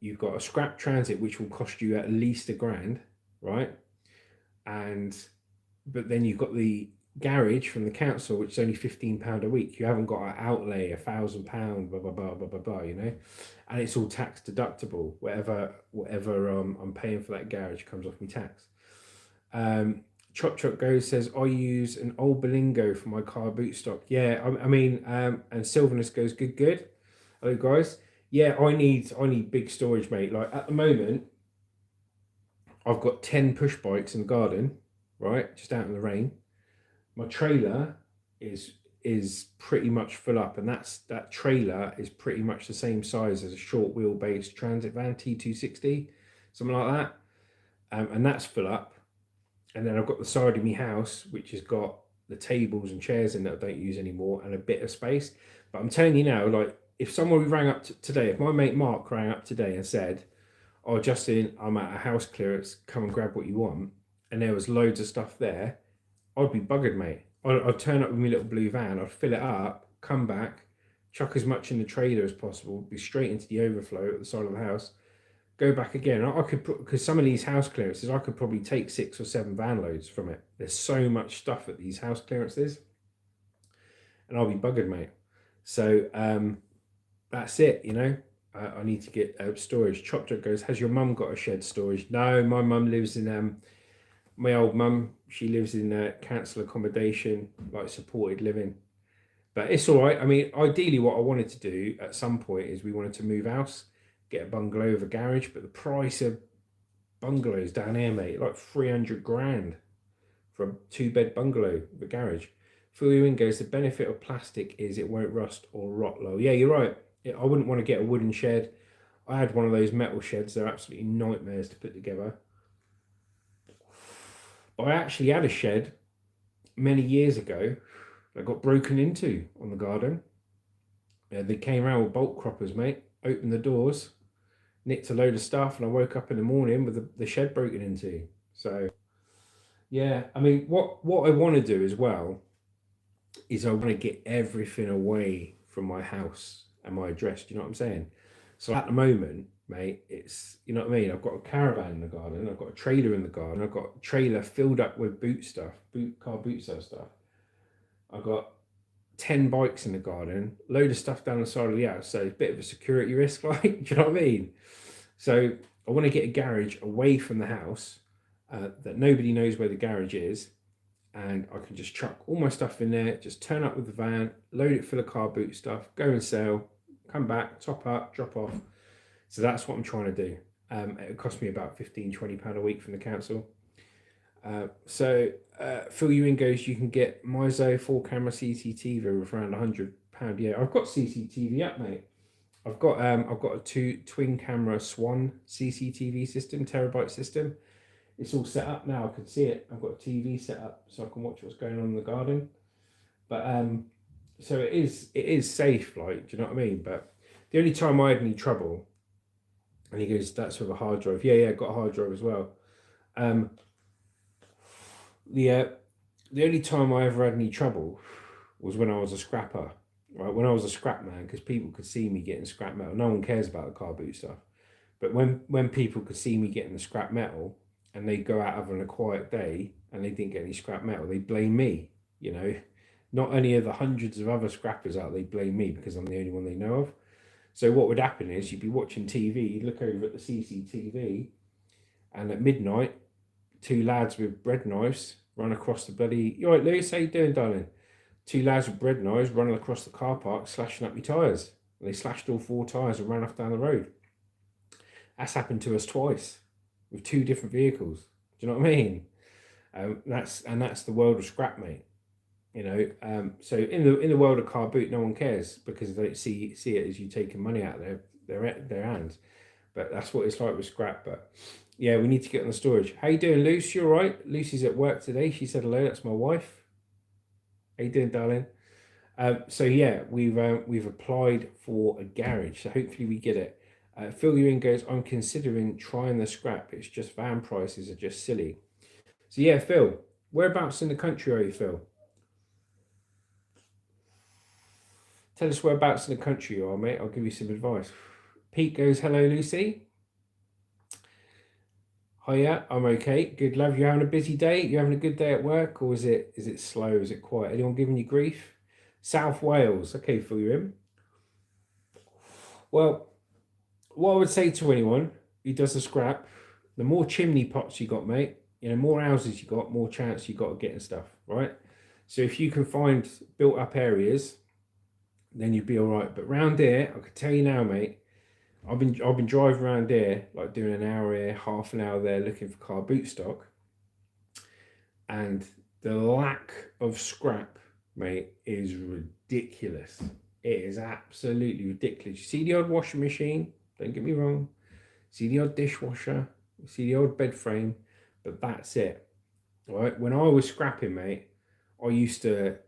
You've got a scrap transit which will cost you at least £1,000, right? But then you've got the garage from the council, which is only £15 a week. You haven't got to outlay £1,000, blah blah blah blah blah blah, and it's all tax deductible. Whatever I'm paying for that garage comes off my tax. Chop Truck Goes says, I use an old Berlingo for my car boot stock. Yeah, and Sylvanus goes, good. Hello, guys. Yeah, I need big storage, mate. Like at the moment, I've got 10 push bikes in the garden, right? Just out in the rain. My trailer is pretty much full up, and that trailer is pretty much the same size as a short wheelbase transit van, T260, something like that. And that's full up. And then I've got the side of my house, which has got the tables and chairs in that I don't use anymore, and a bit of space. But I'm telling you now, like, if someone rang up today, if my mate Mark rang up today and said, oh, Justin, I'm at a house clearance, come and grab what you want, and there was loads of stuff there, I'd be buggered, mate. I'd turn up with my little blue van, I'd fill it up, come back, chuck as much in the trailer as possible, be straight into the overflow at the side of the house, go back again. I could, because some of these house clearances, I could probably take 6 or 7 van loads from it. There's so much stuff at these house clearances, and I'll be buggered, mate. So that's it, I need to get storage. Chop Truck goes, has your mum got a shed storage? No, my mum lives in my old mum, she lives in council accommodation, like supported living. But it's all right. I mean, ideally, what I wanted to do at some point is we wanted to move house, get a bungalow with a garage. But the price of bungalows down here, mate, like 300 grand for a 2-bed bungalow with a garage. Fill you in goes, the benefit of plastic is it won't rust or rot low. Yeah, you're right. I wouldn't want to get a wooden shed. I had one of those metal sheds. They're absolutely nightmares to put together. But I actually had a shed many years ago that got broken into on the garden. They came around with bolt croppers, mate, opened the doors, nicked a load of stuff, and I woke up in the morning with the shed broken into. So, yeah, I mean, what I want to do as well is I want to get everything away from my house and my address. Do you know what I'm saying? So at the moment, mate, it's, you know what I mean? I've got a caravan in the garden. I've got a trailer in the garden. I've got a trailer filled up with boot stuff, car boot sale stuff. I've got 10 bikes in the garden, load of stuff down the side of the house. So it's a bit of a security risk, like, do you know what I mean? So I want to get a garage away from the house that nobody knows where the garage is. And I can just chuck all my stuff in there, just turn up with the van, load it full of car boot stuff, go and sell, come back, top up, drop off. So that's what I'm trying to do. It cost me about £15-20 a week from the council. Fill you in goes, you can get Mizo 4-camera CCTV with around £100. Yeah, I've got CCTV up, mate. I've got a twin camera Swan CCTV system, terabyte system. It's all set up now. I can see it. I've got a TV set up so I can watch what's going on in the garden. But so it is safe, like, do you know what I mean? But the only time I had any trouble, and he goes, that's with a hard drive. Yeah, got a hard drive as well. The only time I ever had any trouble was when I was a scrapper, right? When I was a scrap man, because people could see me getting scrap metal. No one cares about the car boot stuff. But when people could see me getting the scrap metal and they go out having a quiet day and they didn't get any scrap metal, they blame me, you know. Not any of the hundreds of other scrappers out, they blame me because I'm the only one they know of. So what would happen is you'd be watching TV, you'd look over at the CCTV, and at midnight, 2 lads with bread knives run across the bloody... You all right, Lewis? How you doing, darling? 2 lads with bread knives running across the car park, slashing up my tyres. They slashed all 4 tyres and ran off down the road. That's happened to us twice with 2 different vehicles. Do you know what I mean? That's the world of scrap, mate. You know, so in the world of car boot, no one cares because they don't see it as you taking money out of their hands. But that's what it's like with scrap. But yeah, we need to get on the storage. How you doing, Luce? You all right? Lucy's at work today. She said hello. That's my wife. How you doing, darling? So yeah, we've applied for a garage. So hopefully we get it. Phil Ewing goes, I'm considering trying the scrap. It's just van prices are just silly. So yeah, Phil, whereabouts in the country are you, Phil? Tell us whereabouts in the country you are, mate. I'll give you some advice. Pete goes, hello, Lucy. Hiya, I'm okay. Good, love. You having a busy day? You having a good day at work, or is it slow? Is it quiet? Anyone giving you grief? South Wales. Okay, Phil, you in? Well, what I would say to anyone who does the scrap, the more chimney pots you got, mate, you know, more houses you got, more chance you got of getting stuff, right? So if you can find built up areas, then you'd be all right. But round here, I can tell you now, mate, I've been driving around here, like doing an hour here, half an hour there, looking for car boot stock, and the lack of scrap, mate, is ridiculous. It is absolutely ridiculous. You see the odd washing machine, don't get me wrong. See the odd dishwasher, see the old bed frame, but that's it. Right? When I was scrapping, mate, I used to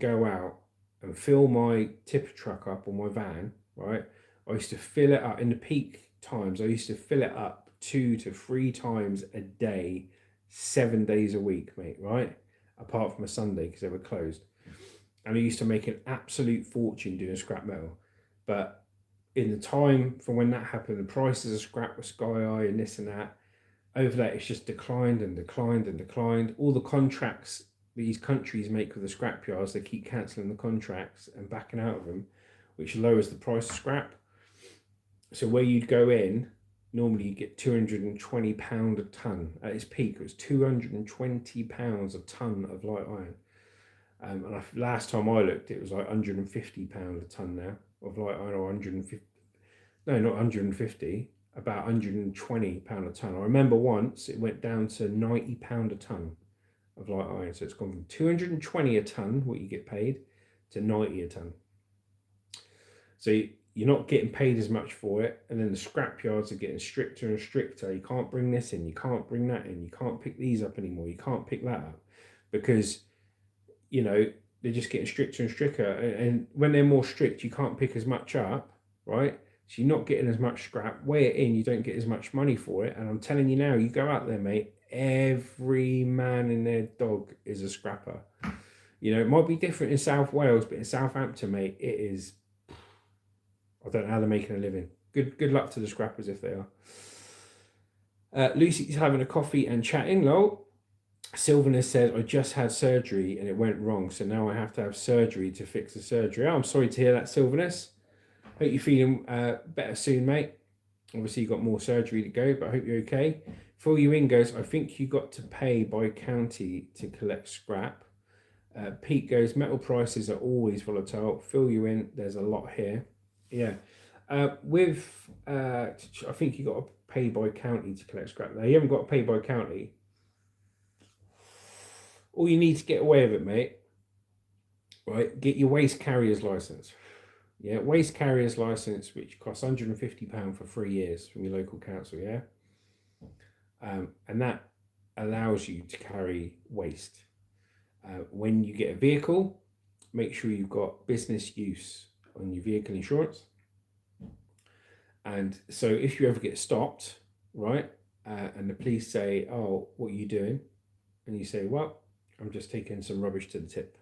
go out and fill my tipper truck up on my van, right? I used to fill it up in the peak times. I used to fill it up 2 to 3 times a day, 7 days a week, mate, right? Apart from a Sunday because they were closed. And I used to make an absolute fortune doing scrap metal. But in the time from when that happened, the prices of scrap were sky high and this and that. Over that, it's just declined and declined and declined. All the contracts these countries make with the scrap yards, they keep cancelling the contracts and backing out of them, which lowers the price of scrap. So where you'd go in, normally you get £220 a tonne. At its peak, it was £220 a tonne of light iron. And last time I looked, it was like £150 a ton now, of like, I don't know, 150, no, not 150, about £120 a ton. I remember once it went down to £90 a ton of light iron. So it's gone from 220 a ton, what you get paid, to 90 a ton. So you're not getting paid as much for it, and then the scrap yards are getting stricter and stricter. You can't bring this in, you can't bring that in, you can't pick these up anymore, you can't pick that up, because you know they're just getting stricter and stricter. And when they're more strict, you can't pick as much up, right? So you're not getting as much scrap. Weigh it in, you don't get as much money for it. And I'm telling you now, you go out there, mate, every man and their dog is a scrapper. You know, it might be different in South Wales, but in Southampton, mate, it is. I don't know how they're making a living. Good luck to the scrappers if they are. Lucy's having a coffee and chatting. Lol. Sylvanus says, I just had surgery and it went wrong, so now I have to have surgery to fix the surgery. Oh, I'm sorry to hear that, Sylvanus. Hope you're feeling better soon, mate. Obviously, you've got more surgery to go, but I hope you're okay. Fill you in goes, I think you got to pay by county to collect scrap. Pete goes, metal prices are always volatile. Fill you in, there's a lot here. Yeah. I think you got to pay by county to collect scrap. Now, you haven't got to pay by county. All you need to get away with it, mate, right? Get your waste carrier's license. Yeah, waste carrier's license, which costs £150 for 3 years from your local council, yeah? And that allows you to carry waste. When you get a vehicle, make sure you've got business use on your vehicle insurance. And so if you ever get stopped, right, and the police say, oh, what are you doing? And you say, well, I'm just taking some rubbish to the tip,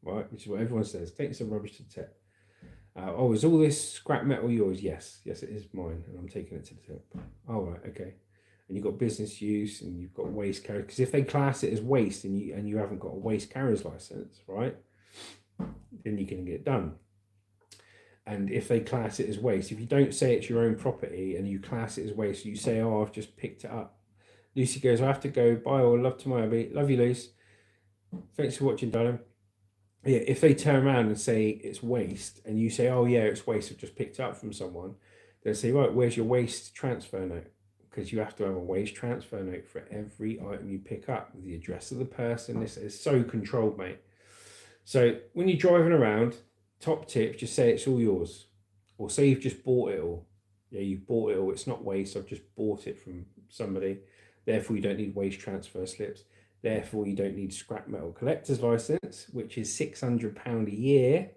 right? Which is what everyone says, take some rubbish to the tip. Oh, is all this scrap metal yours? Yes, it is mine, and I'm taking it to the tip. Oh, right, okay. And you've got business use, and you've got waste carrier. Because if they class it as waste, and you haven't got a waste carrier's license, right, then you can get it done. And if they class it as waste, if you don't say it's your own property and you class it as waste, you say, oh, I've just picked it up. Lucy goes, I have to go. Bye all. Love tomorrow, mate. Love you, Lucy. Thanks for watching, darling. Yeah, if they turn around and say it's waste, and you say, oh yeah, it's waste, I've just picked it up from someone, they'll say, right, where's your waste transfer note? Because you have to have a waste transfer note for every item you pick up with the address of the person. This is so controlled, mate. So when you're driving around, top tip, just say it's all yours. Or say you've just bought it all. Yeah, you've bought it all. It's not waste, I've just bought it from somebody. Therefore, you don't need waste transfer slips. Therefore, you don't need scrap metal collector's license, which is £600 a year.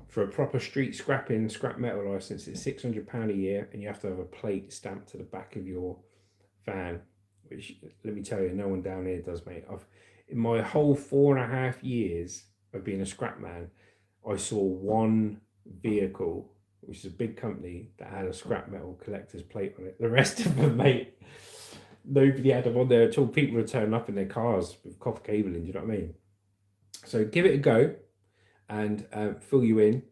For a proper street scrapping scrap metal license, it's £600 a year, and you have to have a plate stamped to the back of your van, which, let me tell you, no one down here does, mate. In my whole 4.5 years of being a scrap man, I saw one vehicle, which is a big company, that had a scrap metal collector's plate on it. The rest of them, mate, nobody had them on there at all. People were turning up in their cars with copper cabling, do you know what I mean? So give it a go and fill you in.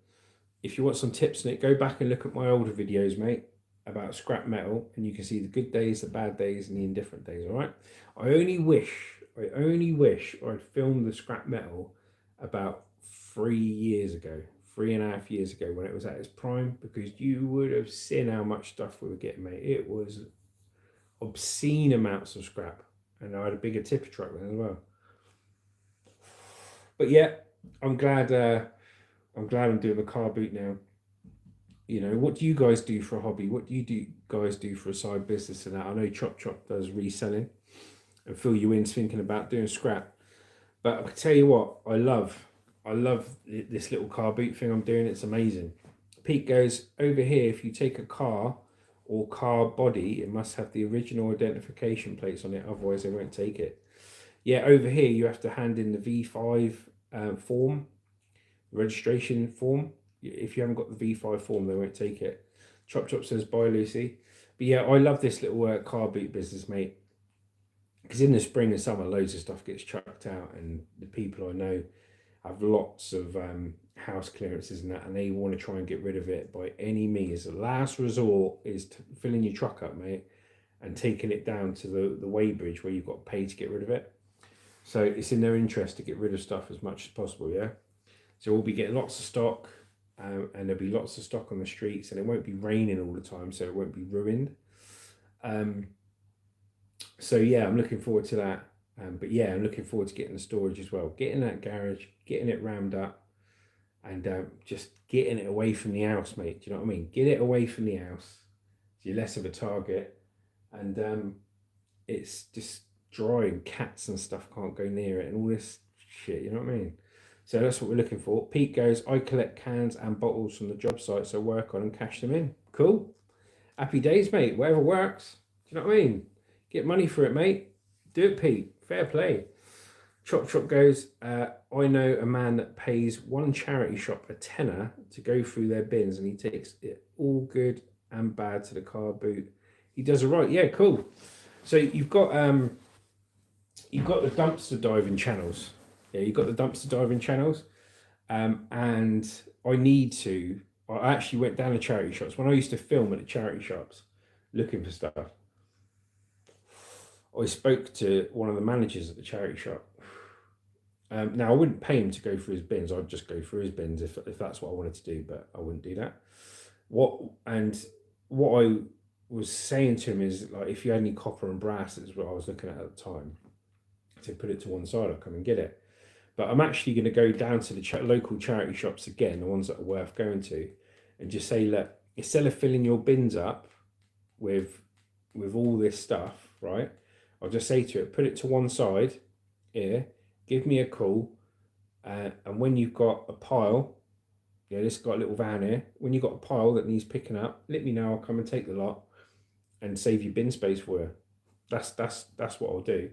If you want some tips on it, go back and look at my older videos, mate, about scrap metal, and you can see the good days, the bad days, and the indifferent days, all right? I only wish I'd filmed the scrap metal about 3 years ago, 3.5 years ago, when it was at its prime, because you would have seen how much stuff we were getting, mate. It was obscene amounts of scrap, and I had a bigger tipper truck then as well. But yeah, I'm glad I'm doing the car boot now. You know, what do you guys do for a hobby? What do you guys do for a side business and that? I know Chop does reselling, and Phil you in's thinking about doing scrap. But I can tell you what, I love this little car boot thing I'm doing. It's amazing. Pete goes, over here, if you take a car or car body, it must have the original identification plates on it, otherwise they won't take it. Yeah, over here you have to hand in the V5 form, registration form. If you haven't got the V5 form, they won't take it. Chop says, bye Lucy. But yeah, I love this little car boot business, mate, because in the spring and summer loads of stuff gets chucked out, and the people I know have lots of house clearances and that, and they want to try and get rid of it by any means. The last resort is filling your truck up, mate, and taking it down to the weighbridge where you've got to pay to get rid of it. So it's in their interest to get rid of stuff as much as possible, yeah? So we'll be getting lots of stock, and there'll be lots of stock on the streets, and it won't be raining all the time, so it won't be ruined. So yeah, I'm looking forward to that. But yeah, I'm looking forward to getting the storage as well, getting that garage, getting it rammed up, and just getting it away from the house, mate. Do you know what I mean? Get it away from the house, so you're less of a target, and it's just dry and cats and stuff can't go near it and all this shit. You know what I mean? So that's what we're looking for. Pete goes, I collect cans and bottles from the job sites I work on and cash them in. Cool. Happy days, mate. Whatever works. Do you know what I mean? Get money for it, mate. Do it, Pete. Fair play. Chop Chop goes, I know a man that pays one charity shop a tenner to go through their bins, and he takes it all good and bad to the car boot. He does it right. Yeah, cool. So you've got the dumpster diving channels. Yeah, you've got the dumpster diving channels. And I actually went down to charity shops. When I used to film at the charity shops looking for stuff, I spoke to one of the managers at the charity shop. Now, I wouldn't pay him to go through his bins. I'd just go through his bins if that's what I wanted to do, but I wouldn't do that. What I was saying to him is, like, if you had any copper and brass, that's what I was looking at the time, to put it to one side, I'll come and get it. But I'm actually going to go down to the local charity shops again, the ones that are worth going to, and just say, look, instead of filling your bins up with all this stuff, right? I'll just say to it, put it to one side here, give me a call, and when you've got a pile, yeah, this got a little van here. When you've got a pile that needs picking up, let me know. I'll come and take the lot and save you bin space for you. That's what I'll do.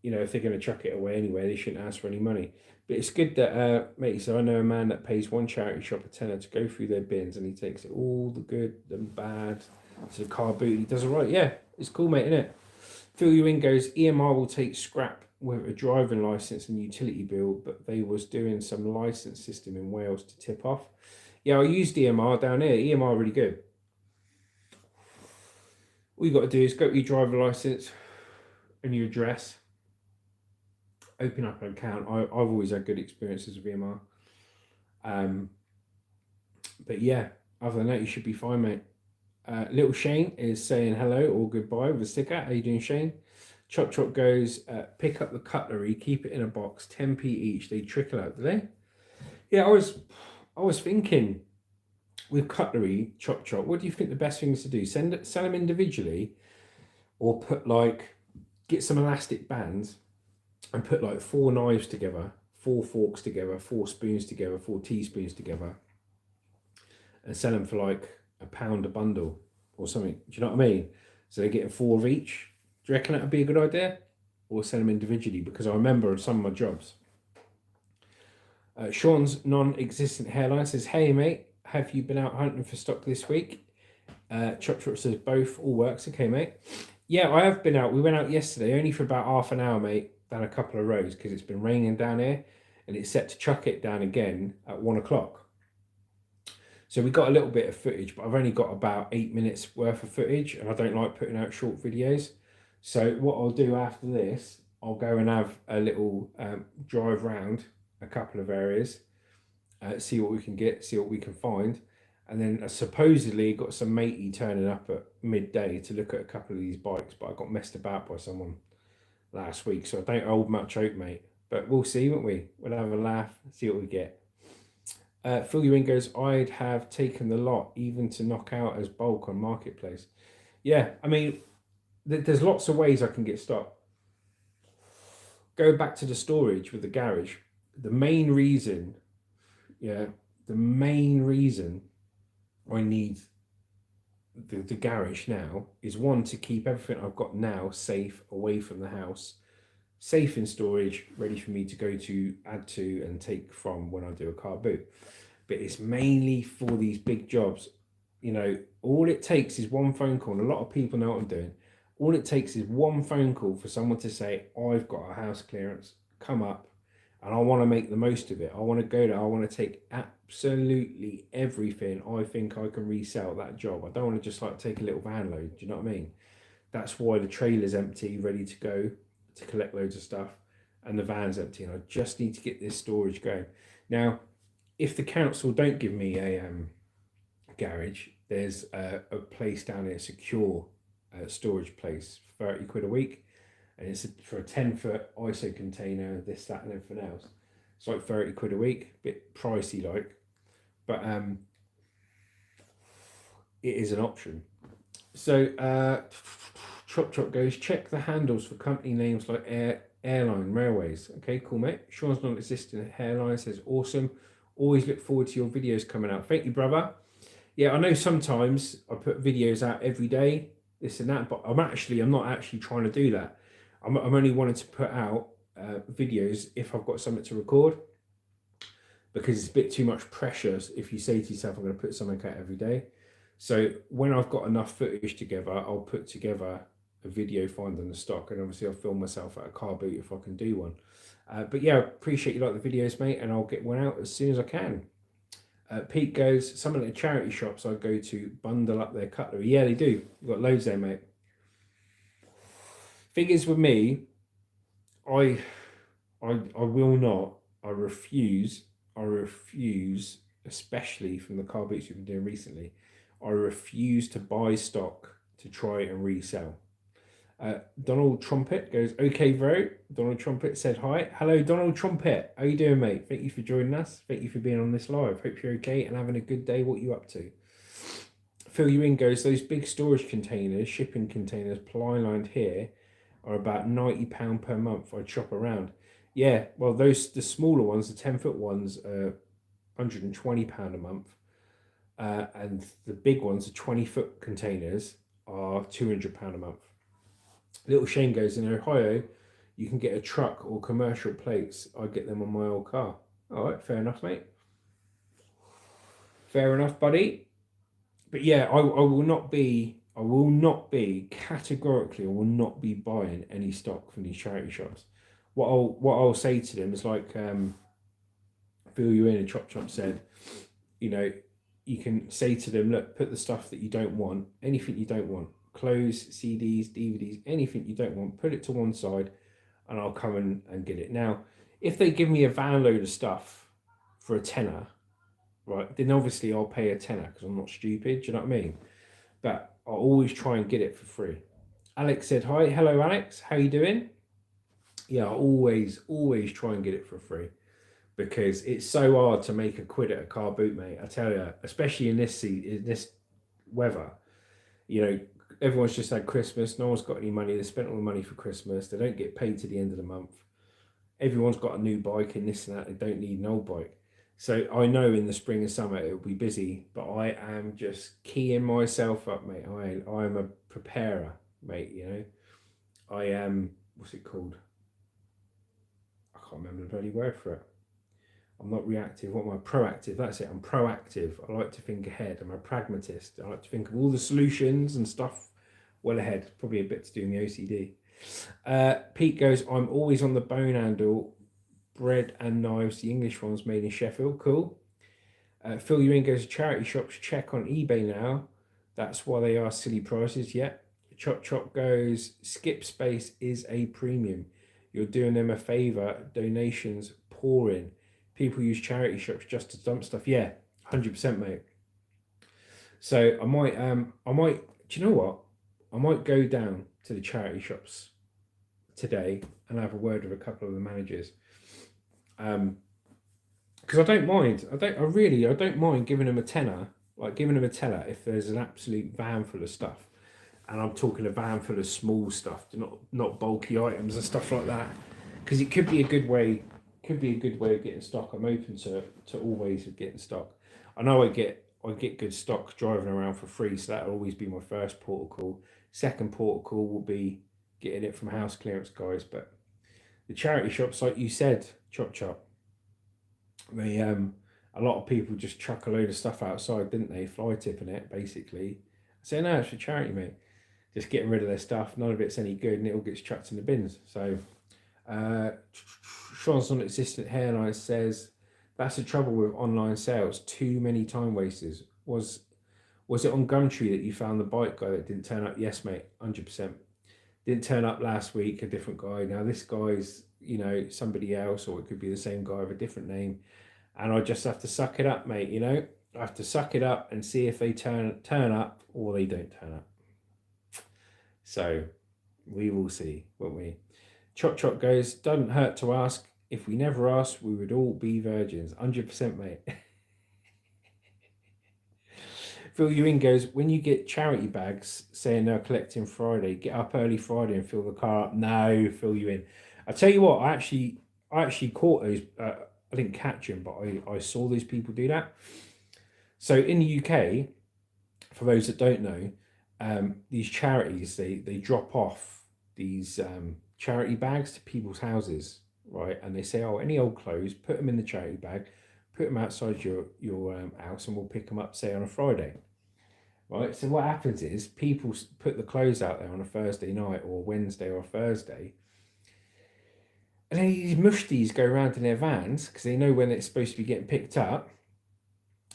You know, if they're going to chuck it away anyway, they shouldn't ask for any money. But it's good that, mate, so I know a man that pays one charity shop a tenner to go through their bins, and he takes it all the good and bad to the car boot. He does it right. Yeah, it's cool, mate, isn't it? Phil Ewing goes, EMR will take scrap with a driving licence and utility bill, but they was doing some licence system in Wales to tip off. Yeah, I used EMR down here. EMR really good. All you got to do is go to your driver licence and your address, open up an account. I've always had good experiences with EMR. But yeah, other than that, you should be fine, mate. Little Shane is saying hello or goodbye with a sticker. How you doing, Shane? Chop Chop goes, pick up the cutlery, keep it in a box, 10p each. They trickle out, do they? Yeah, I was thinking with cutlery, Chop Chop, what do you think the best thing is to do? Sell them individually, or get some elastic bands and put like 4 knives together, 4 forks together, 4 spoons together, 4 teaspoons together, and sell them for like £1 a bundle or something. Do you know what I mean? So they're getting 4 of each. Do you reckon that would be a good idea? Or sell them individually? Because I remember on some of my jobs. Sean's non-existent hairline says, hey mate, have you been out hunting for stock this week? Chop Chop says both, all works. Okay, mate. Yeah, I have been out. We went out yesterday, only for about half an hour, mate, down a couple of roads, because it's been raining down here, and it's set to chuck it down again at 1 o'clock. So we got a little bit of footage, but I've only got about 8 minutes worth of footage, and I don't like putting out short videos. So what I'll do after this, I'll go and have a little drive round a couple of areas, see what we can get, see what we can find. And then supposedly got some matey turning up at midday to look at a couple of these bikes, but I got messed about by someone last week, so I don't hold much hope, mate. But we'll see, won't we? We'll have a laugh, see what we get. Phil Ewing goes, I'd have taken the lot even to knock out as bulk on Marketplace. Yeah, I mean, there's lots of ways I can get stock. Go back to the storage with the garage. The main reason I need the garage now is, one, to keep everything I've got now safe away from the house, safe in storage, ready for me to go to, add to, and take from when I do a car boot. But it's mainly for these big jobs. You know, all it takes is one phone call, and a lot of people know what I'm doing. All it takes is one phone call for someone to say, I've got a house clearance, come up, and I want to make the most of it. I want to go there. I want to take absolutely everything I think I can resell that job. I don't want to just like take a little van load. Do you know what I mean? that's why the trailer's empty, ready to go to collect loads of stuff, and the van's empty, and I just need to get this storage going. Now, if the council don't give me a garage, there's a place down here, secure storage place, 30 quid a week, and it's for a 10-foot ISO container, this, that, and everything else. It's like 30 quid a week, bit pricey like, but it is an option. So Chop goes, check the handles for company names like airline, railways. Okay, cool, mate. Sean's non-existent hairline says, awesome. Always look forward to your videos coming out. Thank you, brother. Yeah, I know sometimes I put videos out every day, this and that, but I'm not actually trying to do that. I'm only wanting to put out videos if I've got something to record, because it's a bit too much pressure if you say to yourself, I'm going to put something out every day. So when I've got enough footage together, I'll put together a video finding the stock, and obviously I'll film myself at a car boot if I can do one. But yeah, appreciate you like the videos, mate, and I'll get one out as soon as I can. Pete goes, some of the charity shops I go to bundle up their cutlery. Yeah, they do. You've got loads there, mate. Thing is with me, I will not, I refuse, especially from the car boots we've been doing recently, I refuse to buy stock to try and resell. Donald Trumpet goes, okay, bro. Donald Trumpet said hi. Hello, Donald Trumpet. How you doing, mate? Thank you for joining us. Thank you for being on this live. Hope you're okay and having a good day. What are you up to? Fill you in goes, those big storage containers, shipping containers, ply lined here are about £90 per month. I'd shop around. Yeah, well, the smaller ones, the 10-foot ones, are £120 a month. And the big ones, the 20-foot containers, are £200 a month. Little Shane goes, in Ohio, you can get a truck or commercial plates. I get them on my old car. All right, fair enough, mate. Fair enough, buddy. But yeah, I will not be categorically, I will not be buying any stock from these charity shops. What I'll say to them is like, fill you in, and Chop said, you know, you can say to them, look, put the stuff that you don't want, anything you don't want, clothes, CDs, DVDs, anything you don't want, put it to one side, and I'll come and get it. Now, if they give me a van load of stuff for a tenner, right, then obviously I'll pay a tenner because I'm not stupid, do you know what I mean? But I'll always try and get it for free. Alex said, hi. Hello, Alex. How you doing? Yeah, I always try and get it for free, because it's so hard to make a quid at a car boot, mate. I tell you, especially in this weather. You know, everyone's just had Christmas. No one's got any money. They spent all the money for Christmas. They don't get paid to the end of the month. Everyone's got a new bike and this and that. They don't need an old bike. So I know in the spring and summer it'll be busy, but I am just keying myself up, mate. I am a preparer, mate. You know, I am. What's it called? I can't remember the bloody word for it. I'm not reactive. What am I? Proactive. That's it. I'm proactive. I like to think ahead. I'm a pragmatist. I like to think of all the solutions and stuff well ahead. Probably a bit to do in the OCD. Pete goes, I'm always on the bone handle, bread and knives. The English ones made in Sheffield. Cool. Phil Ewing goes, charity shops check on eBay now. That's why they are silly prices. Yeah. Chop goes, skip space is a premium. You're doing them a favour. Donations pouring. People use charity shops just to dump stuff. Yeah, 100%, mate. So I might, do you know what? I might go down to the charity shops today and have a word with a couple of the managers. Because I don't mind. I don't mind giving them a tenner, like giving them a tenner if there's an absolute van full of stuff. And I'm talking a van full of small stuff, not bulky items and stuff like that. Because it could be a good way. Of getting stock. I'm open to all ways of getting stock. I know I get good stock driving around for free, so that'll always be my first port of call. Second port of call will be getting it from house clearance guys. But the charity shops, like you said, Chop, they a lot of people just chuck a load of stuff outside, didn't they? Fly tipping it, basically. I say, no, it's for charity, mate. Just getting rid of their stuff. None of it's any good, and it all gets chucked in the bins. So. Sean's non-existent hairline says, that's the trouble with online sales, too many time wasters. Was it on Gumtree that you found the bike guy that didn't turn up? Yes, mate, 100%. didn't turn up last week, a different guy. Now this guy's, you know, somebody else, or it could be the same guy with a different name. And I just have to suck it up, mate, you know? I have to suck it up and see if they turn up or they don't turn up. So we will see, won't we? Chop Chop goes, doesn't hurt to ask. If we never asked, we would all be virgins. 100%, mate. Phil Ewing goes, when you get charity bags saying they're collecting Friday, get up early Friday and fill the car up. No, Phil Ewing. I tell you what, I actually caught those. I didn't catch them, but I saw these people do that. So in the UK, for those that don't know, these charities, they drop off these charity bags to people's houses, right? And they say, oh, any old clothes, put them in the charity bag, put them outside your house, and we'll pick them up, say, on a Friday. Right, so what happens is people put the clothes out there on a Thursday night or Wednesday or Thursday, and then these mushties go around in their vans because they know when it's supposed to be getting picked up,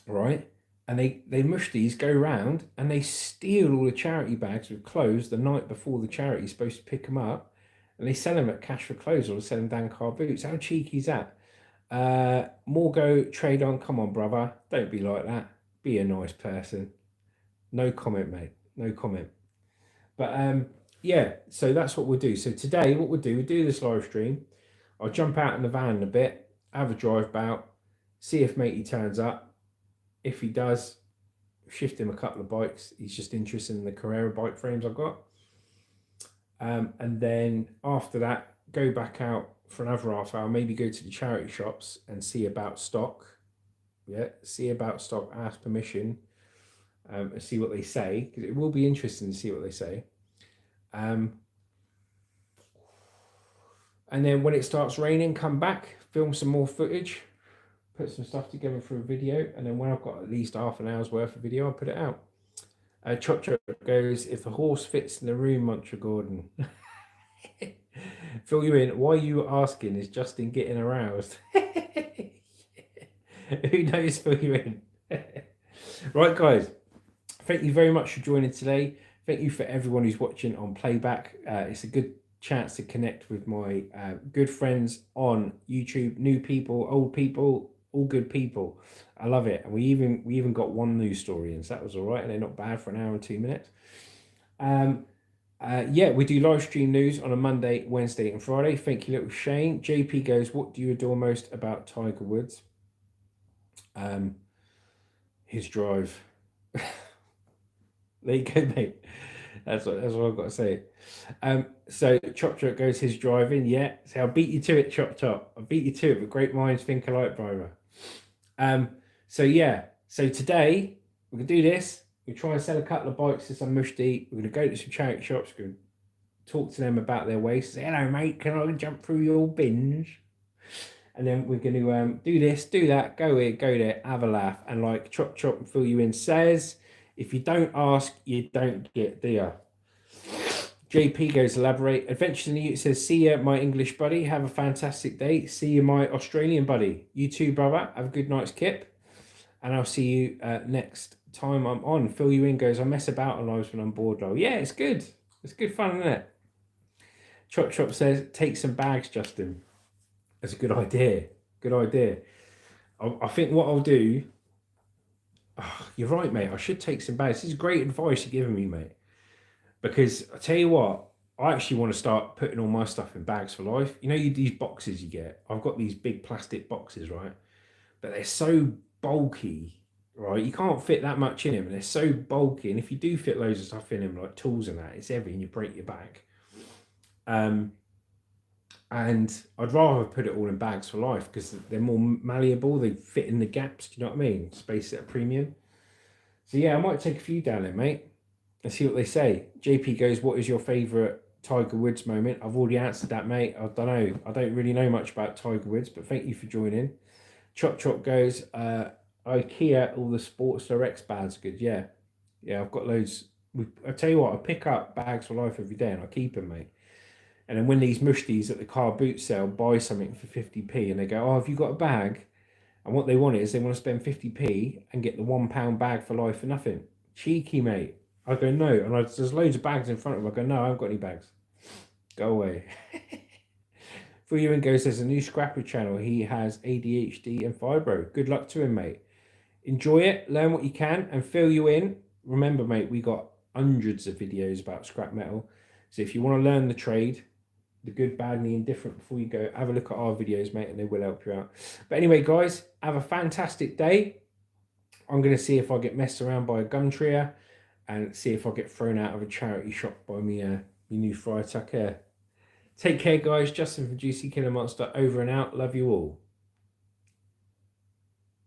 right? And they mushties go around and they steal all the charity bags with clothes the night before the charity is supposed to pick them up, and they sell them at cash for clothes or they sell them down car boots. How cheeky is that? Morgo trade on, come on, brother, don't be like that. Be a nice person. No comment, mate. No comment. But yeah, so that's what we'll do. So today, what we'll do this live stream. I'll jump out in the van in a bit, have a drive about, see if matey turns up. If he does, shift him a couple of bikes. He's just interested in the Carrera bike frames I've got. And then after that, go back out for another half hour, maybe go to the charity shops and see about stock. Yeah, see about stock, ask permission. And see what they say, because it will be interesting to see what they say. And then when it starts raining, come back, film some more footage, put some stuff together for a video, and then when I've got at least half an hour's worth of video, I'll put it out. Chop Chop goes, if the horse fits in the room, Muncher Gordon. Fill you in. Why you asking? Is Justin getting aroused? Who knows? Fill you in. Right, guys. Thank you very much for joining today. Thank you for everyone who's watching on playback. It's a good chance to connect with my good friends on YouTube. New people, old people, all good people. I love it. And we even got one news story in, so that was all right. And they're not bad for an hour and 2 minutes. Yeah, we do live stream news on a Monday, Wednesday, and Friday. Thank you, little Shane. JP goes, what do you adore most about Tiger Woods? His drive. There you go, mate. That's what I've got to say. So Chop Chop goes, his driving. Yeah, so I'll beat you to it, Chop Chop. I'll beat you to it, but great minds think alike, brother. So yeah, so today we're gonna do this. We try and sell a couple of bikes to some mushti. We're gonna go to some charity shops. We're gonna talk to them about their waste. Say, hello, mate. Can I jump through your binge? And then we're going to do this, do that, go here, go there, have a laugh. And like Chop Chop and Fill You In says, if you don't ask, you don't get, do you? JP goes, elaborate. Adventure in the it says, see ya, my English buddy. Have a fantastic day. See you, my Australian buddy. You too, brother. Have a good night's kip. And I'll see you next time I'm on. Fill You In goes, I mess about on lives when I'm bored, though. Yeah, it's good. It's good fun, isn't it? Chop Chop says, take some bags, Justin. That's a good idea. Good idea. I think what I'll do... Oh, you're right, mate. I should take some bags. This is great advice you're giving me, mate. Because I tell you what, I actually want to start putting all my stuff in bags for life. You know, these boxes you get. I've got these big plastic boxes, right? But they're so bulky, right? You can't fit that much in them. And they're so bulky. And if you do fit loads of stuff in them, like tools and that, it's heavy and you break your back. And I'd rather put it all in bags for life because they're more malleable. They fit in the gaps. Do you know what I mean? Space at a premium. So yeah, I might take a few down there, mate. Let's see what they say. JP goes, what is your favourite Tiger Woods moment? I've already answered that, mate. I don't know. I don't really know much about Tiger Woods, but thank you for joining. Chop Chop goes, IKEA, all the Sports Direct bags good. Yeah. Yeah, I've got loads. I tell you what, I pick up bags for life every day and I keep them, mate. And then when these mushties at the car boot sale buy something for 50p and they go, oh, have you got a bag? And what they want is they want to spend 50p and get the £1 bag for life for nothing. Cheeky, mate. I go, no. And there's loads of bags in front of them. I go, no, I haven't got any bags. Go away. For you and goes, there's a new scrapper channel. He has ADHD and fibro. Good luck to him, mate. Enjoy it, learn what you can, and fill you in. Remember, mate, we got hundreds of videos about scrap metal. So if you want to learn the trade, the good, bad, and the indifferent before you go, have a look at our videos, mate, and they will help you out. But anyway, guys, have a fantastic day. I'm going to see if I get messed around by a gum tree and see if I get thrown out of a charity shop by me new Friar Tuck. Take care, guys. Justin from Juicy Killer Monster over and out. Love you all.